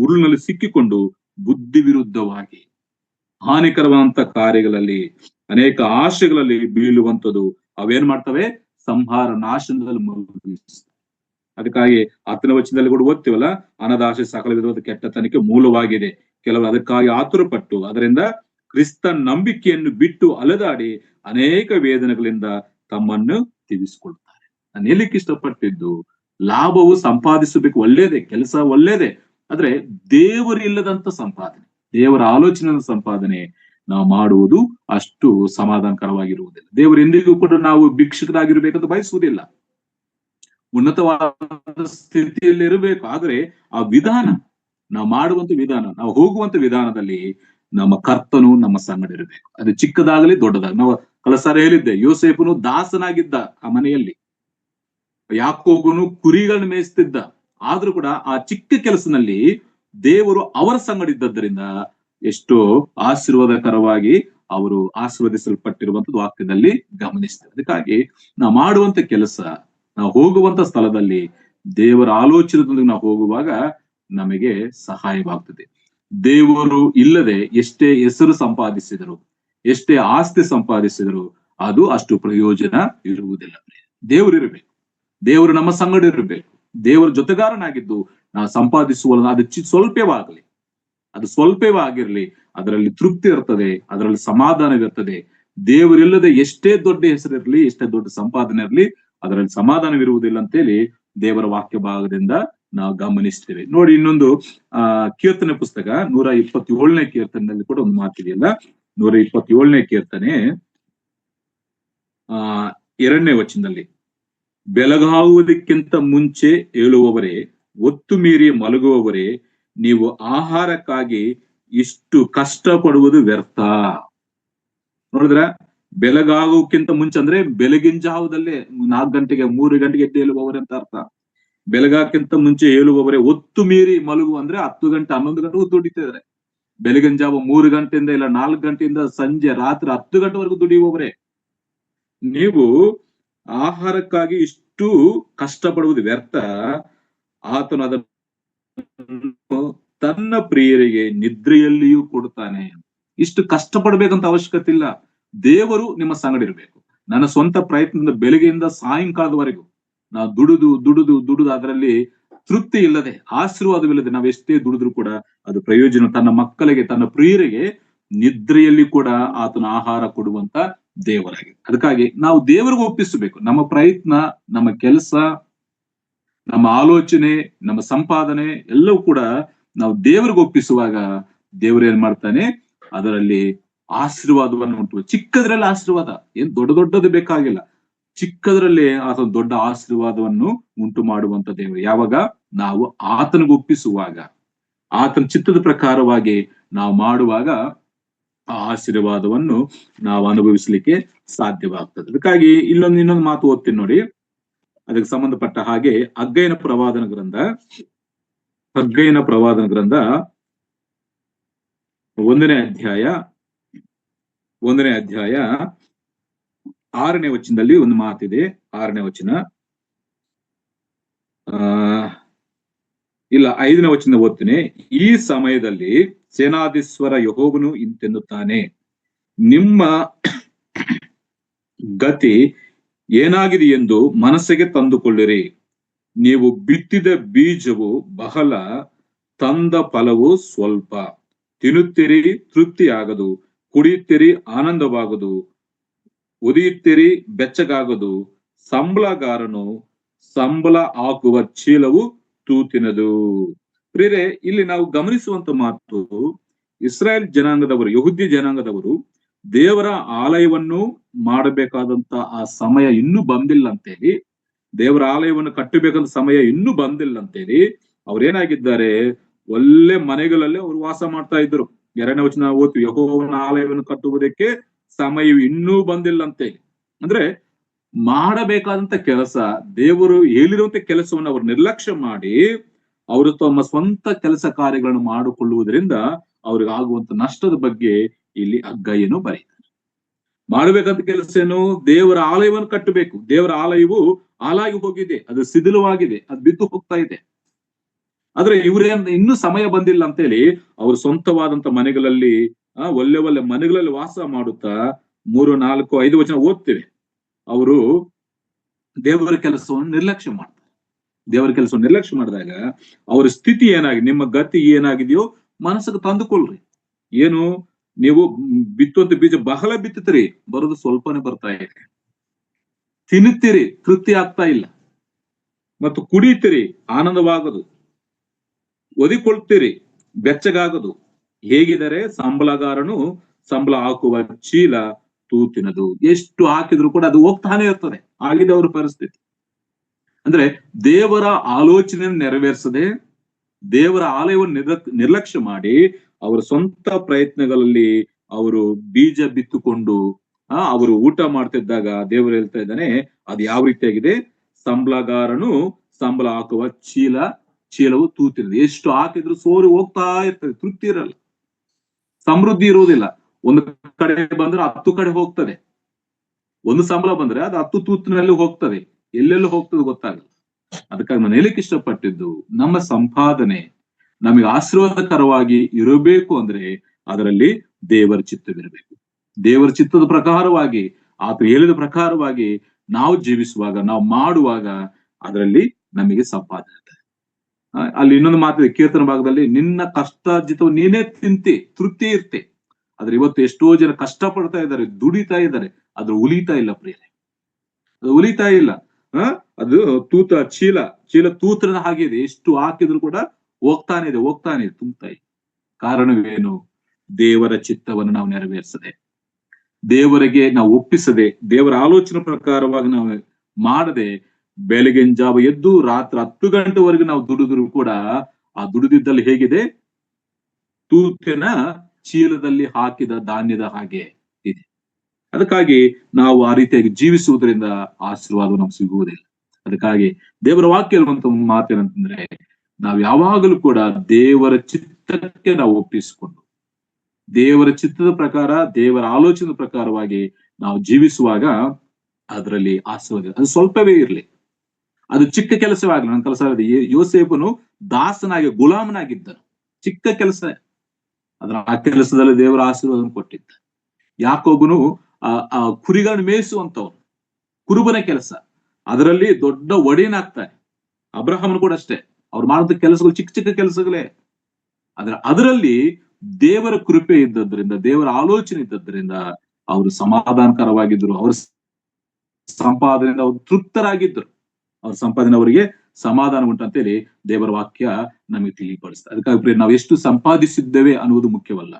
ಉರುಳಿನಲ್ಲಿ ಸಿಕ್ಕಿಕೊಂಡು ಬುದ್ಧಿ ವಿರುದ್ಧವಾಗಿ ಹಾನಿಕರವಾದಂತ ಕಾರ್ಯಗಳಲ್ಲಿ, ಅನೇಕ ಆಶೆಗಳಲ್ಲಿ ಬೀಳುವಂಥದ್ದು ಅವೇನ್ ಮಾಡ್ತವೆ? ಸಂಹಾರ ನಾಶನದಲ್ಲಿ ಮುಳುಗಿಸ್ತವೆ. ಅದಕ್ಕಾಗಿ 10ನೇ ವಚನದಲ್ಲಿ ಕೂಡ ಓದ್ತೀವಲ್ಲ, ಹಣದಾಶೆ ಸಕಲ ವಿಧವಾದ ಕೆಟ್ಟತನಕ್ಕೆ ಮೂಲವಾಗಿದೆ. ಕೆಲವರು ಅದಕ್ಕಾಗಿ ಆತುರಪಟ್ಟು ಅದರಿಂದ ಕ್ರಿಸ್ತ ನಂಬಿಕೆಯನ್ನು ಬಿಟ್ಟು ಅಲೆದಾಡಿ ಅನೇಕ ವೇದನೆಗಳಿಂದ ತಮ್ಮನ್ನು ತಿಳಿಸಿಕೊಳ್ತಾರೆ. ನಾನು ಹೇಳಿಕ್ಕೆ ಇಷ್ಟಪಟ್ಟಿದ್ದು, ಲಾಭವು ಸಂಪಾದಿಸಬೇಕು, ಒಳ್ಳೇದೇ, ಕೆಲಸ ಒಳ್ಳೇದೇ, ಆದ್ರೆ ದೇವರು ಇಲ್ಲದಂತ ಸಂಪಾದನೆ, ದೇವರ ಆಲೋಚನೆ ಸಂಪಾದನೆ ನಾವು ಮಾಡುವುದು ಅಷ್ಟು ಸಮಾಧಾನಕರವಾಗಿರುವುದಿಲ್ಲ. ದೇವರು ಎಂದಿಗೂ ಕೂಡ ನಾವು ಭಿಕ್ಷುಕರಾಗಿರ್ಬೇಕಂತ ಬಯಸುವುದಿಲ್ಲ. ಉನ್ನತವಾದ ಸ್ಥಿತಿಯಲ್ಲಿ ಇರಬೇಕು. ಆದ್ರೆ ಆ ವಿಧಾನ, ನಾವು ಮಾಡುವಂತ ವಿಧಾನ, ನಾವು ಹೋಗುವಂತ ವಿಧಾನದಲ್ಲಿ ನಮ್ಮ ಕರ್ತನು ನಮ್ಮ ಸಂಗಡ ಇರಬೇಕು. ಅದು ಚಿಕ್ಕದಾಗಲಿ ದೊಡ್ಡದಾಗಲಿ. ನಾವು ಕಲಸಾರ ಹೇಳಿದ್ದೆ, ಯೋಸೇಫನು ದಾಸನಾಗಿದ್ದ ಆ ಮನೆಯಲ್ಲಿ, ಯಾಕೋಬನು ಕುರಿಗಳನ್ನ ಮೇಯಿಸ್ತಿದ್ದ. ಆದ್ರೂ ಕೂಡ ಆ ಚಿಕ್ಕ ಕೆಲಸದಲ್ಲಿ ದೇವರು ಅವರ ಸಂಗಡ ಇದ್ದದ್ದರಿಂದ ಎಷ್ಟೋ ಆಶೀರ್ವಾದಕರವಾಗಿ ಅವರು ಆಶೀರ್ವದಿಸಲ್ಪಟ್ಟಿರುವಂತದ್ದು ವಾಕ್ಯದಲ್ಲಿ ಗಮನಿಸ್ತೇವೆ. ಅದಕ್ಕಾಗಿ ನಾವು ಮಾಡುವಂತ ಕೆಲಸ, ನಾವು ಹೋಗುವಂತ ಸ್ಥಳದಲ್ಲಿ ದೇವರ ಆಲೋಚನೆದೊಂದಿಗೆ ನಾವು ಹೋಗುವಾಗ ನಮಗೆ ಸಹಾಯವಾಗ್ತದೆ. ದೇವರು ಇಲ್ಲದೆ ಎಷ್ಟೇ ಹೆಸರು ಸಂಪಾದಿಸಿದರು, ಎಷ್ಟೇ ಆಸ್ತಿ ಸಂಪಾದಿಸಿದರು, ಅದು ಅಷ್ಟು ಪ್ರಯೋಜನ ಇರುವುದಿಲ್ಲ. ದೇವರು ಇರಬೇಕು, ದೇವರು ನಮ್ಮ ಸಂಗಡ ಇರಬೇಕು, ದೇವರ ಜೊತೆಗಾರನಾಗಿದ್ದು ನಾವು ಸಂಪಾದಿಸುವ ಅದು ಸ್ವಲ್ಪವಾಗಲಿ, ಅದು ಸ್ವಲ್ಪವೇ ಆಗಿರ್ಲಿ, ಅದರಲ್ಲಿ ತೃಪ್ತಿ ಇರ್ತದೆ, ಅದರಲ್ಲಿ ಸಮಾಧಾನವಿರ್ತದೆ. ದೇವರಿಲ್ಲದೆ ಎಷ್ಟೇ ದೊಡ್ಡ ಹೆಸರಿರ್ಲಿ, ಎಷ್ಟೇ ದೊಡ್ಡ ಸಂಪಾದನೆ ಇರಲಿ, ಅದರಲ್ಲಿ ಸಮಾಧಾನವಿರುವುದಿಲ್ಲ ಅಂತೇಳಿ ದೇವರ ವಾಕ್ಯ ಭಾಗದಿಂದ ನಾವು ಗಮನಿಸ್ತೇವೆ. ನೋಡಿ, ಇನ್ನೊಂದು ಕೀರ್ತನೆ ಪುಸ್ತಕ 127ನೇ ಕೀರ್ತನೆಯಲ್ಲಿ ಕೂಡ ಒಂದು ಮಾತಿದೆಯಲ್ಲ, 127ನೇ ಕೀರ್ತನೆ 2ನೇ ವಚನದಲ್ಲಿ, ಬೆಳಗಾಗುವುದಕ್ಕಿಂತ ಮುಂಚೆ ಏಳುವವರೇ, ಒತ್ತು ಮೀರಿ ಮಲಗುವವರೇ, ನೀವು ಆಹಾರಕ್ಕಾಗಿ ಇಷ್ಟು ಕಷ್ಟ ಪಡುವುದು ವ್ಯರ್ಥ. ನೋಡಿದ್ರ, ಬೆಳಗಾಗೋಕ್ಕಿಂತ ಮುಂಚೆ ಅಂದ್ರೆ ಬೆಳಗಿನ ಜಾವದಲ್ಲೇ 4 ಗಂಟೆಗೆ 3 ಗಂಟೆಗೆ ಎದ್ದು ಹೇಳುವವರೇ ಅಂತ ಅರ್ಥ. ಬೆಳಗಾಕ್ಕಿಂತ ಮುಂಚೆ ಹೇಳುವವರೇ, ಒತ್ತು ಮೀರಿ ಮಲಗು ಅಂದ್ರೆ 10 ಗಂಟೆ 11 ಗಂಟೆಗೂ ದುಡಿತಿದ್ದಾರೆ. ಬೆಳಗಿನ ಜಾವ 3 ಗಂಟೆಯಿಂದ ಇಲ್ಲ 4 ಗಂಟೆಯಿಂದ ಸಂಜೆ ರಾತ್ರಿ 10 ಗಂಟೆವರೆಗೂ ದುಡಿಯುವವರೇ, ನೀವು ಆಹಾರಕ್ಕಾಗಿ ಇಷ್ಟು ಕಷ್ಟಪಡುವುದು ವ್ಯರ್ಥ. ಆತನು ಅದನ್ನು ತನ್ನ ಪ್ರಿಯರಿಗೆ ನಿದ್ರೆಯಲ್ಲಿಯೂ ಕೊಡ್ತಾನೆ. ಇಷ್ಟು ಕಷ್ಟಪಡ್ಬೇಕಂತ ಅವಶ್ಯಕತೆ ಇಲ್ಲ. ದೇವರು ನಿಮ್ಮ ಸಂಗಡ ಇರಬೇಕು. ನನ್ನ ಸ್ವಂತ ಪ್ರಯತ್ನದಿಂದ ಬೆಳಗ್ಗೆಯಿಂದ ಸಾಯಂಕಾಲದವರೆಗೂ ನಾವು ದುಡಿದು ಅದರಲ್ಲಿ ತೃಪ್ತಿ ಇಲ್ಲದೆ, ಆಶೀರ್ವಾದವಿಲ್ಲದೆ ನಾವು ಎಷ್ಟೇ ದುಡಿದ್ರು ಕೂಡ ಅದು ಪ್ರಯೋಜನ. ತನ್ನ ಮಕ್ಕಳಿಗೆ, ತನ್ನ ಪ್ರಿಯರಿಗೆ ನಿದ್ರೆಯಲ್ಲಿ ಕೂಡ ಆತನ ಆಹಾರ ಕೊಡುವಂತ ದೇವರಾಗಿದೆ. ಅದಕ್ಕಾಗಿ ನಾವು ದೇವರಿಗೆ ಒಪ್ಪಿಸಬೇಕು. ನಮ್ಮ ಪ್ರಯತ್ನ, ನಮ್ಮ ಕೆಲಸ, ನಮ್ಮ ಆಲೋಚನೆ, ನಮ್ಮ ಸಂಪಾದನೆ ಎಲ್ಲವೂ ಕೂಡ ನಾವು ದೇವರಿಗೆ ಒಪ್ಪಿಸುವಾಗ ದೇವರು ಏನ್ ಮಾಡ್ತಾನೆ? ಅದರಲ್ಲಿ ಆಶೀರ್ವಾದವನ್ನು ಉಂಟು. ಚಿಕ್ಕದ್ರಲ್ಲಿ ಆಶೀರ್ವಾದ, ಏನ್ ದೊಡ್ಡದು ಬೇಕಾಗಿಲ್ಲ, ಚಿಕ್ಕದ್ರಲ್ಲಿ ಆತ ದೊಡ್ಡ ಆಶೀರ್ವಾದವನ್ನು ಉಂಟು ಮಾಡುವಂತ ದೇವರು. ಯಾವಾಗ ನಾವು ಆತನಿಗೆ ಒಪ್ಪಿಸುವಾಗ, ಆತನ ಚಿತ್ತದ ಪ್ರಕಾರವಾಗಿ ನಾವು ಮಾಡುವಾಗ ಆ ಆಶೀರ್ವಾದವನ್ನು ನಾವು ಅನುಭವಿಸಲಿಕ್ಕೆ ಸಾಧ್ಯವಾಗ್ತದೆ. ಅದಕ್ಕಾಗಿ ಇನ್ನೊಂದು ಮಾತು ಓದ್ತೀನಿ ನೋಡಿ, ಅದಕ್ಕೆ ಸಂಬಂಧಪಟ್ಟ ಹಾಗೆ ಹಗ್ಗೈನ ಪ್ರವಾದನ ಗ್ರಂಥ 1ನೇ ಅಧ್ಯಾಯ 6ನೇ ವಚನದಲ್ಲಿ ಒಂದು ಮಾತಿದೆ. 6ನೇ ವಚನ, 5ನೇ ವಚನ ಓದ್ತೀನಿ. ಈ ಸಮಯದಲ್ಲಿ ಸೇನಾಧೀಶ್ವರ ಯೆಹೋವನು ಇಂತೆನ್ನುತ್ತಾನೆ, ನಿಮ್ಮ ಗತಿ ಏನಾಗಿದೆ ಎಂದು ಮನಸ್ಸಿಗೆ ತಂದುಕೊಳ್ಳಿರಿ. ನೀವು ಬಿತ್ತಿದ ಬೀಜವು ಬಹಳ, ತಂದ ಫಲವು ಸ್ವಲ್ಪ. ತಿನ್ನುತ್ತೀರಿ, ತೃಪ್ತಿ ಆಗದು. ಕುಡಿಯುತ್ತೀರಿ, ಆನಂದವಾಗದು. ಉದಿಯುತ್ತೀರಿ, ಬೆಚ್ಚಗಾಗದು. ಸಂಬಳಗಾರನು ಸಂಬಳ ಹಾಕುವ ಚೀಲವು ತೂತಿನದು. ಪ್ರಿಯರೇ, ಇಲ್ಲಿ ನಾವು ಗಮನಿಸುವಂತ ಮಾತು, ಇಸ್ರಾಯೇಲ್ ಜನಾಂಗದವರು, ಯಹೂದ್ಯ ಜನಾಂಗದವರು ದೇವರ ಆಲಯವನ್ನು ಮಾಡಬೇಕಾದಂತ ಆ ಸಮಯ ಇನ್ನೂ ಬಂದಿಲ್ಲ ಅಂತೇಳಿ, ದೇವರ ಆಲಯವನ್ನು ಕಟ್ಟಬೇಕಂತ ಸಮಯ ಇನ್ನೂ ಬಂದಿಲ್ಲ ಅಂತೇಳಿ ಅವ್ರೇನಾಗಿದ್ದಾರೆ? ಒಳ್ಳೆ ಮನೆಗಳಲ್ಲಿ ಅವ್ರು ವಾಸ ಮಾಡ್ತಾ ಇದ್ರು. 2ನೇ ವಚನ ಓದ್ತೀವಿ, ಯೆಹೋವನ ಆಲಯವನ್ನು ಕಟ್ಟುವುದಕ್ಕೆ ಸಮಯ ಇನ್ನೂ ಬಂದಿಲ್ಲ ಅಂತೇಳಿ. ಅಂದ್ರೆ ಮಾಡಬೇಕಾದಂತ ಕೆಲಸ, ದೇವರು ಹೇಳಿರುವಂತ ಕೆಲಸವನ್ನು ಅವರು ನಿರ್ಲಕ್ಷ್ಯ ಮಾಡಿ ಅವರು ತಮ್ಮ ಸ್ವಂತ ಕೆಲಸ ಕಾರ್ಯಗಳನ್ನು ಮಾಡಿಕೊಳ್ಳುವುದರಿಂದ ಅವ್ರಿಗೆ ಆಗುವಂತ ನಷ್ಟದ ಬಗ್ಗೆ ಇಲ್ಲಿ ಹಗ್ಗಾಯನು ಬರೀತಾರೆ. ಮಾಡಬೇಕಂತ ಕೆಲಸ ಏನು? ದೇವರ ಆಲಯವನ್ನು ಕಟ್ಟಬೇಕು. ದೇವರ ಆಲಯವು ಹಾಳಾಗಿ ಹೋಗಿದೆ, ಅದು ಶಿಥಿಲವಾಗಿದೆ, ಅದು ಬಿದ್ದು ಹೋಗ್ತಾ ಇದೆ. ಆದ್ರೆ ಇವ್ರೇನ್ ಇನ್ನೂ ಸಮಯ ಬಂದಿಲ್ಲ ಅಂತೇಳಿ ಅವ್ರ ಸ್ವಂತವಾದಂತ ಮನೆಗಳಲ್ಲಿ ಒಳ್ಳೆ ಒಳ್ಳೆ ಮನೆಗಳಲ್ಲಿ ವಾಸ ಮಾಡುತ್ತಾ 3, 4, 5 ವಚನ ಓದ್ತೇವೆ. ಅವರು ದೇವರ ಕೆಲಸವನ್ನು ನಿರ್ಲಕ್ಷ್ಯ ಮಾಡ್ತಾರೆ. ದೇವರ ಕೆಲಸವನ್ನು ನಿರ್ಲಕ್ಷ್ಯ ಮಾಡಿದಾಗ ಅವ್ರ ಸ್ಥಿತಿ ಏನಾಗಿ, ನಿಮ್ಮ ಗತಿ ಏನಾಗಿದೆಯೋ ಮನಸ್ಸಿಗೆ ತಂದುಕೊಳ್ರಿ. ಏನು, ನೀವು ಬಿತ್ತುವಂತ ಬೀಜ ಬಹಳ ಬಿತ್ತುತ್ತೀರಿ, ಬರೋದು ಸ್ವಲ್ಪನೇ ಬರ್ತಾ ಇದೆ. ತಿನ್ನುತ್ತೀರಿ, ತೃಪ್ತಿ ಆಗ್ತಾ ಇಲ್ಲ. ಮತ್ತು ಕುಡಿಯುತ್ತೀರಿ, ಆನಂದವಾಗದು. ಒದಿಕೊಳ್ತೀರಿ, ಬೆಚ್ಚಗಾಗದು. ಹೇಗಿದರೆ ಸಂಬಳಗಾರನು ಸಂಬಳ ಹಾಕುವ ಚೀಲ ತೂತಿನದು. ಎಷ್ಟು ಹಾಕಿದ್ರು ಕೂಡ ಅದು ಹೋಗ್ತಾನೆ ಇರ್ತದೆ. ಆಗಿದೆ ಅವ್ರ ಪರಿಸ್ಥಿತಿ. ಅಂದ್ರೆ ದೇವರ ಆಲೋಚನೆಯನ್ನು ನೆರವೇರಿಸದೆ, ದೇವರ ಆಲಯವನ್ನು ನಿರ್ಲಕ್ಷ್ಯ ಮಾಡಿ, ಅವರ ಸ್ವಂತ ಪ್ರಯತ್ನಗಳಲ್ಲಿ ಅವರು ಬೀಜ ಬಿತ್ತುಕೊಂಡು ಅವರು ಊಟ ಮಾಡ್ತಿದ್ದಾಗ ದೇವರು ಹೇಳ್ತಾ ಇದ್ದಾನೆ, ಅದು ಯಾವ ರೀತಿಯಾಗಿದೆ? ಸಂಬಳಗಾರನು ಸಂಬಳ ಹಾಕುವ ಚೀಲವು ತೂತಿರದು. ಎಷ್ಟು ಹಾಕಿದ್ರು ಸೋರಿ ಹೋಗ್ತಾ ಇರ್ತದೆ, ತೃಪ್ತಿ ಇರಲ್ಲ, ಸಮೃದ್ಧಿ ಇರುವುದಿಲ್ಲ. ಒಂದು ಕಡೆ ಬಂದ್ರೆ 10 ಕಡೆ ಹೋಗ್ತದೆ. ಒಂದು ಸಂಬಳ ಬಂದ್ರೆ ಅದು 10 ತೂತಿನಲ್ಲಿ ಹೋಗ್ತದೆ, ಎಲ್ಲೆಲ್ಲೂ ಹೋಗ್ತದೆ ಗೊತ್ತಾಗಲ್ಲ. ಅದಕ್ಕಾಗಿ ನಾನು ಹೇಳಿಕ್ಕೆ ಇಷ್ಟಪಟ್ಟಿದ್ದು, ನಮ್ಮ ಸಂಪಾದನೆ ನಮಗೆ ಆಶೀರ್ವಾದಕರವಾಗಿ ಇರಬೇಕು ಅಂದ್ರೆ ಅದರಲ್ಲಿ ದೇವರ ಚಿತ್ತವಿರಬೇಕು. ದೇವರ ಚಿತ್ತದ ಪ್ರಕಾರವಾಗಿ, ಆತ ಹೇಳಿದ ಪ್ರಕಾರವಾಗಿ ನಾವು ಜೀವಿಸುವಾಗ, ನಾವು ಮಾಡುವಾಗ ಅದರಲ್ಲಿ ನಮಗೆ ಸಂಪಾದನೆ ಇದೆ. ಅಲ್ಲಿ ಇನ್ನೊಂದು ಮಾತಿದೆ ಕೀರ್ತನ ಭಾಗದಲ್ಲಿ, ನಿನ್ನ ಕಷ್ಟಾರ್ಜಿತವು ನೀನೇ ತಿಂತಿ, ತೃಪ್ತಿ ಇರ್ತೆ. ಆದ್ರೆ ಇವತ್ತು ಎಷ್ಟೋ ಜನ ಕಷ್ಟ ಪಡ್ತಾ ಇದ್ದಾರೆ, ದುಡಿತಾ ಇದ್ದಾರೆ, ಅದ್ರ ಉಳಿತಾ ಇಲ್ಲ ಪ್ರಿಯರೇ, ಅದು ಉಳಿತಾ ಇಲ್ಲ. ಅದು ಚೀಲ ತೂತ್ರದ ಹಾಗೆ ಇದೆ. ಎಷ್ಟು ಹಾಕಿದ್ರು ಕೂಡ ಹೋಗ್ತಾನೆ ಇದೆ, ತುಂಬ್ತಾ ಇದೆ. ಕಾರಣವೇನು? ದೇವರ ಚಿತ್ತವನ್ನು ನಾವು ನೆರವೇರಿಸದೆ, ದೇವರಿಗೆ ನಾವು ಒಪ್ಪಿಸದೆ, ದೇವರ ಆಲೋಚನೆ ಪ್ರಕಾರವಾಗಿ ನಾವು ಮಾಡದೆ, ಬೆಳಗಿನ ಜಾವ ಎದ್ದು ರಾತ್ರಿ 10 ಗಂಟೆವರೆಗೂ ನಾವು ದುಡಿದ್ರು ಕೂಡ ಆ ದುಡಿದಿದ್ದಲ್ಲಿ ಹೇಗಿದೆ? ತೂತಿನ ಚೀಲದಲ್ಲಿ ಹಾಕಿದ ಧಾನ್ಯದ ಹಾಗೆ ಇದೆ. ಅದಕ್ಕಾಗಿ ನಾವು ಆ ರೀತಿಯಾಗಿ ಜೀವಿಸುವುದರಿಂದ ಆಶೀರ್ವಾದ ನಮ್ಗೆ ಸಿಗುವುದಿಲ್ಲ. ಅದಕ್ಕಾಗಿ ದೇವರ ವಾಕ್ಯ ಹೇಳುವಂತ ಮಾತೇನಂತಂದ್ರೆ, ನಾವು ಯಾವಾಗಲೂ ಕೂಡ ದೇವರ ಚಿತ್ತಕ್ಕೆ ನಾವು ಒಪ್ಪಿಸಿಕೊಂಡು, ದೇವರ ಚಿತ್ತದ ಪ್ರಕಾರ, ದೇವರ ಆಲೋಚನೆ ಪ್ರಕಾರವಾಗಿ ನಾವು ಜೀವಿಸುವಾಗ ಅದರಲ್ಲಿ ಆಶೀರ್ವಾದ. ಅದು ಸ್ವಲ್ಪವೇ ಇರಲಿ, ಅದು ಚಿಕ್ಕ ಕೆಲಸವಾಗಲಿ. ನನ್ನ ಕೆಲಸ ಯೋಸೇಫನು ದಾಸನಾಗಿ, ಗುಲಾಮನಾಗಿದ್ದನು, ಚಿಕ್ಕ ಕೆಲಸ. ಆ ಕೆಲಸದಲ್ಲಿ ದೇವರ ಆಶೀರ್ವಾದ ಕೊಟ್ಟಿದ್ದ. ಯಾಕೋಬನು ಆ ಕುರಿಗಳನ್ನು ಮೇಯಿಸುವಂತವನು, ಕುರುಬನ ಕೆಲಸ, ಅದರಲ್ಲಿ ದೊಡ್ಡ ಒಡೆಯನಾಗ್ತಾನೆ. ಅಬ್ರಹಾಮನು ಕೂಡ ಅಷ್ಟೇ, ಅವ್ರು ಮಾಡಿದ ಕೆಲಸಗಳು ಚಿಕ್ಕ ಚಿಕ್ಕ ಕೆಲಸಗಳೇ. ಅದರಲ್ಲಿ ದೇವರ ಕೃಪೆ ಇದ್ದದ್ರಿಂದ, ದೇವರ ಆಲೋಚನೆ ಇದ್ದದ್ರಿಂದ ಅವರು ಸಮಾಧಾನಕರವಾಗಿದ್ದರು. ಅವ್ರ ಸಂಪಾದನೆಯಿಂದ ಅವರು ತೃಪ್ತರಾಗಿದ್ದರು. ಅವ್ರ ಸಂಪಾದನೆ ಅವರಿಗೆ ಸಮಾಧಾನ ಉಂಟಂತೇಳಿ ದೇವರ ವಾಕ್ಯ ನಮಗೆ ತಿಳಿಪಡಿಸ್ತದೆ. ಅದಕ್ಕಾಗಿ ನಾವು ಎಷ್ಟು ಸಂಪಾದಿಸಿದ್ದೇವೆ ಅನ್ನುವುದು ಮುಖ್ಯವಲ್ಲ.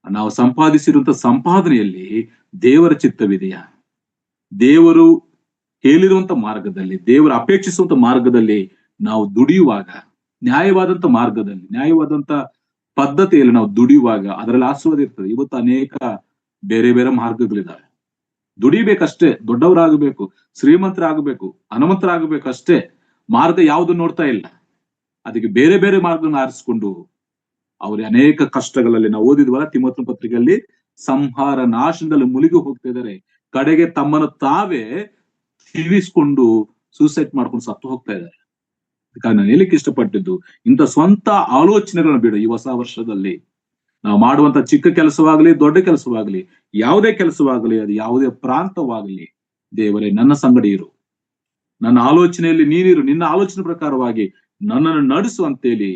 ನಾವು ಸಂಪಾದಿಸಿರುವಂತ ಸಂಪಾದನೆಯಲ್ಲಿ ದೇವರ ಚಿತ್ತವಿದೆಯಾ? ದೇವರು ಹೇಳಿರುವಂತ ಮಾರ್ಗದಲ್ಲಿ, ದೇವರು ಅಪೇಕ್ಷಿಸುವಂತ ಮಾರ್ಗದಲ್ಲಿ ನಾವು ದುಡಿಯುವಾಗ, ನ್ಯಾಯವಾದಂತ ಮಾರ್ಗದಲ್ಲಿ, ನ್ಯಾಯವಾದಂತ ಪದ್ಧತಿಯಲ್ಲಿ ನಾವು ದುಡಿಯುವಾಗ ಅದರಲ್ಲಿ ಆಶೀರ್ವಾದ ಇರ್ತದೆ. ಇವತ್ತು ಅನೇಕ ಬೇರೆ ಬೇರೆ ಮಾರ್ಗಗಳಿದ್ದಾವೆ. ದುಡಿಬೇಕಷ್ಟೇ, ದೊಡ್ಡವರಾಗಬೇಕು, ಶ್ರೀಮಂತರಾಗಬೇಕು, ಹನುಮಂತರಾಗಬೇಕು ಅಷ್ಟೇ. ಮಾರ್ಗ ಯಾವುದು ನೋಡ್ತಾ ಇಲ್ಲ. ಅದಕ್ಕೆ ಬೇರೆ ಬೇರೆ ಮಾರ್ಗವನ್ನು ಆರಿಸಿಕೊಂಡು ಅವ್ರಿಗೆ ಅನೇಕ ಕಷ್ಟಗಳಲ್ಲಿ, ನಾವು ಓದಿದ್ವಲ್ಲ ತಿಮೋಥನ ಪತ್ರಿಕೆಯಲ್ಲಿ, ಸಂಹಾರ ನಾಶನದಲ್ಲಿ ಮುಳುಗಿ ಹೋಗ್ತಾ ಇದ್ದಾರೆ. ಕಡೆಗೆ ತಮ್ಮನ್ನು ತಾವೇ ತಿವಿಸ್ಕೊಂಡು ಸೂಸೈಡ್ ಮಾಡ್ಕೊಂಡು ಸತ್ತು ಹೋಗ್ತಾ ಇದ್ದಾರೆ. ಅದಕ್ಕಾಗಿ ನಾನು ಹೇಳಿಕ್ಕೆ ಇಷ್ಟಪಟ್ಟಿದ್ದು, ಇಂಥ ಸ್ವಂತ ಆಲೋಚನೆಗಳನ್ನ ಬಿಡು. ಈ ಹೊಸ ವರ್ಷದಲ್ಲಿ ನಾವು ಮಾಡುವಂತ ಚಿಕ್ಕ ಕೆಲಸವಾಗ್ಲಿ, ದೊಡ್ಡ ಕೆಲಸವಾಗ್ಲಿ, ಯಾವುದೇ ಕೆಲಸವಾಗಲಿ, ಅದು ಯಾವುದೇ ಪ್ರಾಂತವಾಗಲಿ, ದೇವರೇ ನನ್ನ ಸಂಗಡಿ ಇರು, ನನ್ನ ಆಲೋಚನೆಯಲ್ಲಿ ನೀನಿರು, ನಿನ್ನ ಆಲೋಚನೆ ಪ್ರಕಾರವಾಗಿ ನನ್ನನ್ನು ನಡೆಸು ಅಂತೇಳಿ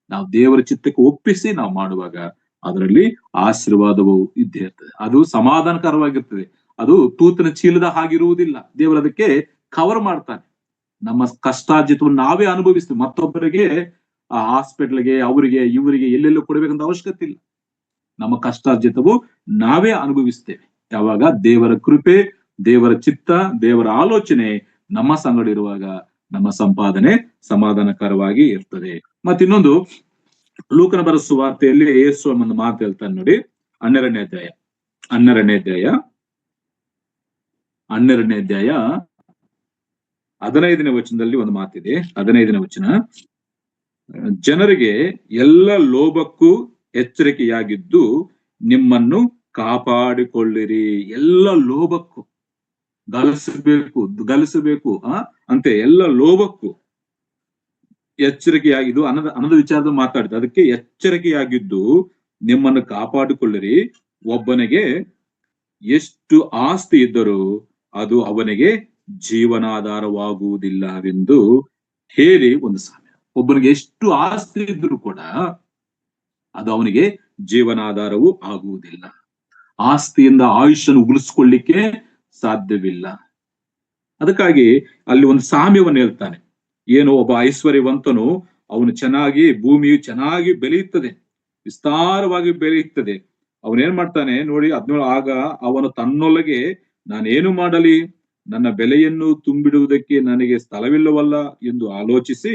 ನಾವು ದೇವರ ಚಿತ್ತಕ್ಕೆ ಒಪ್ಪಿಸಿ ನಾವು ಮಾಡುವಾಗ ಅದರಲ್ಲಿ ಆಶೀರ್ವಾದವು ಇದ್ದೇ ಇರ್ತದೆ. ಅದು ಸಮಾಧಾನಕರವಾಗಿರ್ತದೆ. ಅದು ತೂತಿನ ಚೀಲದ ಹಾಗಿರುವುದಿಲ್ಲ. ದೇವರು ಅದಕ್ಕೆ ಕವರ್ ಮಾಡ್ತಾನೆ. ನಮ್ಮ ಕಷ್ಟಾರ್ಜಿತವನ್ನು ನಾವೇ ಅನುಭವಿಸ್ತೀವಿ. ಮತ್ತೊಬ್ಬರಿಗೆ ಆ ಹಾಸ್ಪಿಟ್ಲ್ಗೆ, ಅವರಿಗೆ ಇವರಿಗೆ ಎಲ್ಲೆಲ್ಲೂ ಕೊಡಬೇಕಂತ ಅವಶ್ಯಕತೆ ಇಲ್ಲ. ನಮ್ಮ ಕಷ್ಟಾರ್ಜಿತವು ನಾವೇ ಅನುಭವಿಸ್ತೇವೆ. ಯಾವಾಗ ದೇವರ ಕೃಪೆ, ದೇವರ ಚಿತ್ತ, ದೇವರ ಆಲೋಚನೆ ನಮ್ಮ ಸಂಗಡ ಇರುವಾಗ ನಮ್ಮ ಸಂಪಾದನೆ ಸಮಾಧಾನಕರವಾಗಿ ಇರ್ತದೆ. ಮತ್ತಿನ್ನೊಂದು, ಲೂಕನ ಬರೆದ ಸುವಾರ್ತೆಯಲ್ಲಿ ಯೇಸು ಒಂದು ಮಾತು ಹೇಳ್ತಾನೆ ನೋಡಿ, 12ನೇ ಅಧ್ಯಾಯ 15ನೇ ವಚನದಲ್ಲಿ ಒಂದು ಮಾತಿದೆ. 15ನೇ ವಚನ, ಜನರಿಗೆ ಎಲ್ಲ ಲೋಭಕ್ಕೂ ಎಚ್ಚರಿಕೆಯಾಗಿದ್ದು ನಿಮ್ಮನ್ನು ಕಾಪಾಡಿಕೊಳ್ಳಿರಿ. ಎಲ್ಲ ಲೋಭಕ್ಕೂ, ಗಳಿಸಬೇಕು ಅಂತೆ ಎಲ್ಲ ಲೋಭಕ್ಕೂ ಎಚ್ಚರಿಕೆಯಾಗಿದ್ದು ಅನ್ನದ ವಿಚಾರದ ಮಾತಾಡಿದ, ಅದಕ್ಕೆ ಎಚ್ಚರಿಕೆಯಾಗಿದ್ದು ನಿಮ್ಮನ್ನು ಕಾಪಾಡಿಕೊಳ್ಳಿರಿ. ಒಬ್ಬನಿಗೆ ಎಷ್ಟು ಆಸ್ತಿ ಇದ್ದರೂ ಅದು ಅವನಿಗೆ ಜೀವನಾಧಾರವಾಗುವುದಿಲ್ಲವೆಂದು ಹೇಳಿ ಒಂದು ಸಾಮ್ಯ. ಒಬ್ಬನಿಗೆ ಎಷ್ಟು ಆಸ್ತಿ ಇದ್ರೂ ಕೂಡ ಅದು ಅವನಿಗೆ ಜೀವನಾಧಾರವೂ ಆಗುವುದಿಲ್ಲ. ಆಸ್ತಿಯಿಂದ ಆಯುಷ್ಯನ್ನು ಉಳಿಸ್ಕೊಳ್ಳಿಕ್ಕೆ ಸಾಧ್ಯವಿಲ್ಲ. ಅದಕ್ಕಾಗಿ ಅಲ್ಲಿ ಒಂದು ಸಾಮ್ಯವನ್ನು ಹೇಳ್ತಾನೆ. ಏನು, ಒಬ್ಬ ಐಶ್ವರ್ಯವಂತನು, ಅವನು ಚೆನ್ನಾಗಿ, ಭೂಮಿಯು ಚೆನ್ನಾಗಿ ಬೆಳೆಯುತ್ತದೆ, ವಿಸ್ತಾರವಾಗಿ ಬೆಳೆಯುತ್ತದೆ. ಅವನೇನ್ ಮಾಡ್ತಾನೆ ನೋಡಿ, 17, ಆಗ ಅವನು ತನ್ನೊಳಗೆ ನಾನೇನು ಮಾಡಲಿ, ನನ್ನ ಬೆಲೆಯನ್ನು ತುಂಬಿಡುವುದಕ್ಕೆ ನನಗೆ ಸ್ಥಳವಿಲ್ಲವಲ್ಲ ಎಂದು ಆಲೋಚಿಸಿ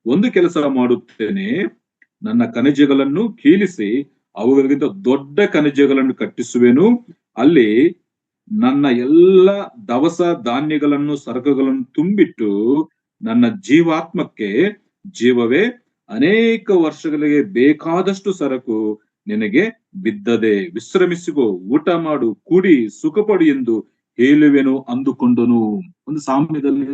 ಒಂದು ಕೆಲಸ ಮಾಡುತ್ತೇನೆ, ನನ್ನ ಖನಿಜಗಳನ್ನು ಕೀಲಿಸಿ ಅವುಗಳಿಗಿಂತ ದೊಡ್ಡ ಖನಿಜಗಳನ್ನು ಕಟ್ಟಿಸುವೆನು. ಅಲ್ಲಿ ನನ್ನ ಎಲ್ಲ ದವಸ ಧಾನ್ಯಗಳನ್ನು, ಸರಕುಗಳನ್ನು ತುಂಬಿಟ್ಟು ನನ್ನ ಜೀವಾತ್ಮಕ್ಕೆ ಜೀವವೇ, ಅನೇಕ ವರ್ಷಗಳಿಗೆ ಬೇಕಾದಷ್ಟು ಸರಕು ನಿನಗೆ ಬಿದ್ದದೆ, ವಿಶ್ರಮಿಸಿಕೋ, ಊಟ ಮಾಡು, ಕುಡಿ, ಸುಖಪಡು ಎಂದು ಹೇಳುವೆನು ಅಂದುಕೊಂಡನು. ಒಂದು ಸಾಮ್ಯದಲ್ಲಿ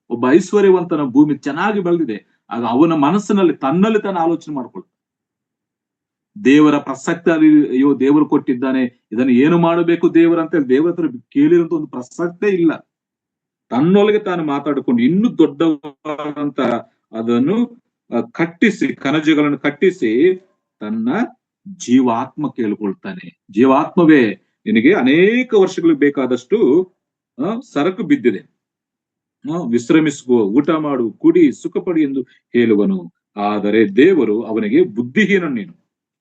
ಒಬ್ಬ ಐಶ್ವರ್ಯವಂತನ ಭೂಮಿ ಚೆನ್ನಾಗಿ ಬೆಳೆದಿದೆ. ಆಗ ಅವನ ಮನಸ್ಸಿನಲ್ಲಿ ತನ್ನಲ್ಲಿ ತಾನು ಆಲೋಚನೆ ಮಾಡ್ಕೊಳ್ತಾನೆ. ದೇವರ ಪ್ರಸಕ್ತಿ, ಅಯ್ಯೋ ದೇವರು ಕೊಟ್ಟಿದ್ದಾನೆ, ಇದನ್ನು ಏನು ಮಾಡಬೇಕು ದೇವರ ಅಂತ ಹೇಳಿ ದೇವರ ಹತ್ರ ಕೇಳಿರೋಂತ ಒಂದು ಪ್ರಸಕ್ತೇ ಇಲ್ಲ. ತನ್ನೊಳಗೆ ತಾನು ಮಾತಾಡಿಕೊಂಡು ಇನ್ನೂ ದೊಡ್ಡವಾದಂತ ಅದನ್ನು ಕಟ್ಟಿಸಿ, ಖನಿಜಗಳನ್ನು ಕಟ್ಟಿಸಿ ತನ್ನ ಜೀವಾತ್ಮ ಕೇಳ್ಕೊಳ್ತಾನೆ. ಜೀವಾತ್ಮವೇ, ನಿನಗೆ ಅನೇಕ ವರ್ಷಗಳಿಗೆ ಬೇಕಾದಷ್ಟು ಸರಕು ಬಿದ್ದಿದೆ, ವಿಶ್ರಮಿಸುವ, ಊಟ ಮಾಡು, ಕುಡಿ, ಸುಖಪಡಿ ಎಂದು ಹೇಳುವನು. ಆದರೆ ದೇವರು ಅವನಿಗೆ, ಬುದ್ಧಿಹೀನ ನೀನು,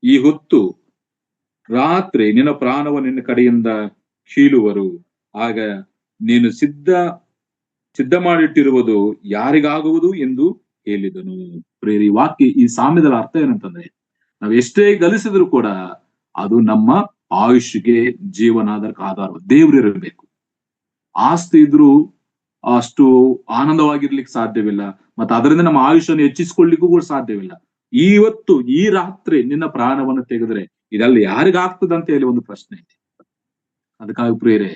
ಈ ಹೊತ್ತು ರಾತ್ರಿ ನಿನ್ನ ಪ್ರಾಣವನ್ನು ನಿನ್ನ ಕಡೆಯಿಂದ ಕೀಳುವರು, ಆಗ ನೀನು ಸಿದ್ಧ ಮಾಡಿಟ್ಟಿರುವುದು ಯಾರಿಗಾಗುವುದು ಎಂದು ಹೇಳಿದನು. ಪ್ರೇರಿ ವಾಕ್ಯ, ಈ ಸಾಮ್ಯದ ಅರ್ಥ ಏನಂತಂದ್ರೆ, ನಾವು ಎಷ್ಟೇ ಗಳಿಸಿದ್ರು ಕೂಡ ಅದು ನಮ್ಮ ಆಯುಷ್ಗೆ, ಜೀವನಾಧಾರಕ್ಕೆ ಆಧಾರ ದೇವ್ರಿರಬೇಕು. ಆಸ್ತಿ ಇದ್ರೂ ಅಷ್ಟು ಆನಂದವಾಗಿರ್ಲಿಕ್ಕೆ ಸಾಧ್ಯವಿಲ್ಲ, ಮತ್ತೆ ಅದರಿಂದ ನಮ್ಮ ಆಯುಷ್ಯನ್ನು ಹೆಚ್ಚಿಸಿಕೊಳ್ಳಿಕ್ಕೂ ಕೂಡ ಸಾಧ್ಯವಿಲ್ಲ. ಇವತ್ತು ಈ ರಾತ್ರಿ ನಿನ್ನ ಪ್ರಾಣವನ್ನು ತೆಗೆದ್ರೆ ಇದೆಲ್ಲ ಯಾರಿಗಾಗ್ತದೆ ಅಂತ ಹೇಳಿ ಒಂದು ಪ್ರಶ್ನೆ ಇದೆ. ಅದಕ್ಕಾಗಿ ಪ್ರಿಯರೇ,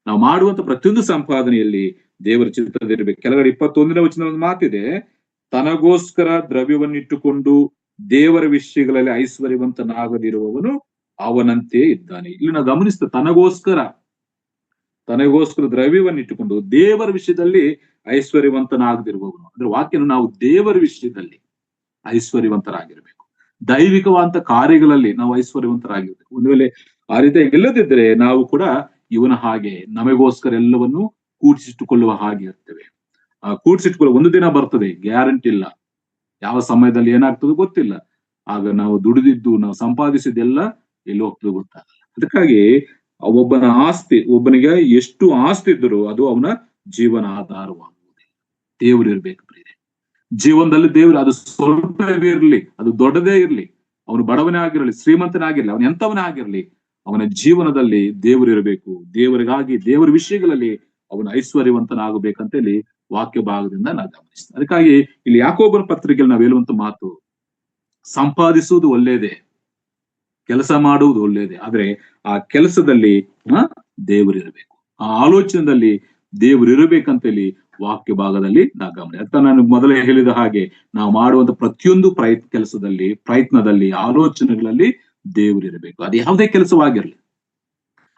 ನಾವು ಮಾಡುವಂತ ಪ್ರತಿಯೊಂದು ಸಂಪಾದನೆಯಲ್ಲಿ ದೇವರ ಚಿತ್ರದಿರ್ಬೇಕು. ಕೆಳಗಡೆ 21ನೇ ವಚನ ಒಂದು ಮಾತಿದೆ, ತನಗೋಸ್ಕರ ದ್ರವ್ಯವನ್ನಿಟ್ಟುಕೊಂಡು ದೇವರ ವಿಷಯಗಳಲ್ಲಿ ಐಶ್ವರ್ಯವಂತನಾಗದಿರುವವನು ಅವನಂತೆ ಇದ್ದಾನೆ. ಇಲ್ಲಿ ನಾವು ಗಮನಿಸ್ತ, ತನಗೋಸ್ಕರ ದ್ರವ್ಯವನ್ನಿಟ್ಟುಕೊಂಡು ದೇವರ ವಿಷಯದಲ್ಲಿ ಐಶ್ವರ್ಯವಂತನಾಗದಿರುವವನು. ಅಂದ್ರೆ ವಾಕ್ಯನ ನಾವು ದೇವರ ವಿಷಯದಲ್ಲಿ ಐಶ್ವರ್ಯವಂತರಾಗಿರ್ಬೇಕು. ದೈವಿಕವಾದಂತ ಕಾರ್ಯಗಳಲ್ಲಿ ನಾವು ಐಶ್ವರ್ಯವಂತರಾಗಿರ್ಬೇಕು. ಒಂದು ವೇಳೆ ಆ ರೀತಿ ಇಲ್ಲದಿದ್ರೆ ನಾವು ಕೂಡ ಇವನ ಹಾಗೆ ನಮಗೋಸ್ಕರ ಎಲ್ಲವನ್ನು ಕೂಡಿಸಿಟ್ಟುಕೊಳ್ಳುವ ಹಾಗೆ ಇರ್ತೇವೆ. ಕೂಡಿಸಿಟ್ಟುಕೊಳ್ಳುವ ಒಂದು ದಿನ ಬರ್ತದೆ, ಗ್ಯಾರಂಟಿ ಇಲ್ಲ, ಯಾವ ಸಮಯದಲ್ಲಿ ಏನಾಗ್ತದೋ ಗೊತ್ತಿಲ್ಲ. ಆಗ ನಾವು ದುಡಿದಿದ್ದು, ನಾವು ಸಂಪಾದಿಸಿದ್ದೆಲ್ಲ ಎಲ್ಲಿ ಹೋಗ್ತದೋ ಗೊತ್ತಾಗಲ್ಲ. ಅದಕ್ಕಾಗಿ ಒಬ್ಬನ ಆಸ್ತಿ, ಒಬ್ಬನಿಗೆ ಎಷ್ಟು ಆಸ್ತಿ ಇದ್ದರೂ ಅದು ಅವನ ಜೀವನ ಆಧಾರವಾಗುವುದಿಲ್ಲ. ದೇವರು ಇರ್ಬೇಕು ಪ್ರಿಯರೇ. ಜೀವನದಲ್ಲಿ ದೇವರು, ಅದು ಸ್ವಲ್ಪವೇ ಇರ್ಲಿ, ಅದು ದೊಡ್ಡದೇ ಇರ್ಲಿ, ಅವನು ಬಡವನೇ ಆಗಿರಲಿ, ಶ್ರೀಮಂತನೇ ಆಗಿರ್ಲಿ, ಅವನ ಎಂತವನೇ ಆಗಿರ್ಲಿ, ಅವನ ಜೀವನದಲ್ಲಿ ದೇವರು ಇರಬೇಕು. ದೇವರಿಗಾಗಿ, ದೇವರ ವಿಷಯಗಳಲ್ಲಿ ಅವನು ಐಶ್ವರ್ಯವಂತನಾಗಬೇಕಂತ ಹೇಳಿ ವಾಕ್ಯ ಭಾಗದಿಂದ ನಾವು ಗಮನಿಸ್ತೇವೆ. ಅದಕ್ಕಾಗಿ ಇಲ್ಲಿ ಯಾಕೋಬನ ಪತ್ರಿಕೆಯಲ್ಲಿ ನಾವು ಹೇಳುವಂತ ಮಾತು, ಸಂಪಾದಿಸುವುದು ಒಳ್ಳೆಯದೇ, ಕೆಲಸ ಮಾಡುವುದು ಒಳ್ಳೆಯದೇ, ಆದ್ರೆ ಆ ಕೆಲಸದಲ್ಲಿ ದೇವರಿರಬೇಕು, ಆ ಆಲೋಚನೆಯಲ್ಲಿ ದೇವರು ಇರಬೇಕಂತೇಳಿ ವಾಕ್ಯ ಭಾಗದಲ್ಲಿ ನಾವು ಗಮನ. ಅಂತ ನಾನು ಮೊದಲೇ ಹೇಳಿದ ಹಾಗೆ, ನಾವು ಮಾಡುವಂತ ಪ್ರತಿಯೊಂದು ಪ್ರಯತ್ನದಲ್ಲಿ, ಆಲೋಚನೆಗಳಲ್ಲಿ ದೇವರಿರಬೇಕು. ಅದು ಯಾವುದೇ ಕೆಲಸವಾಗಿರ್ಲಿ,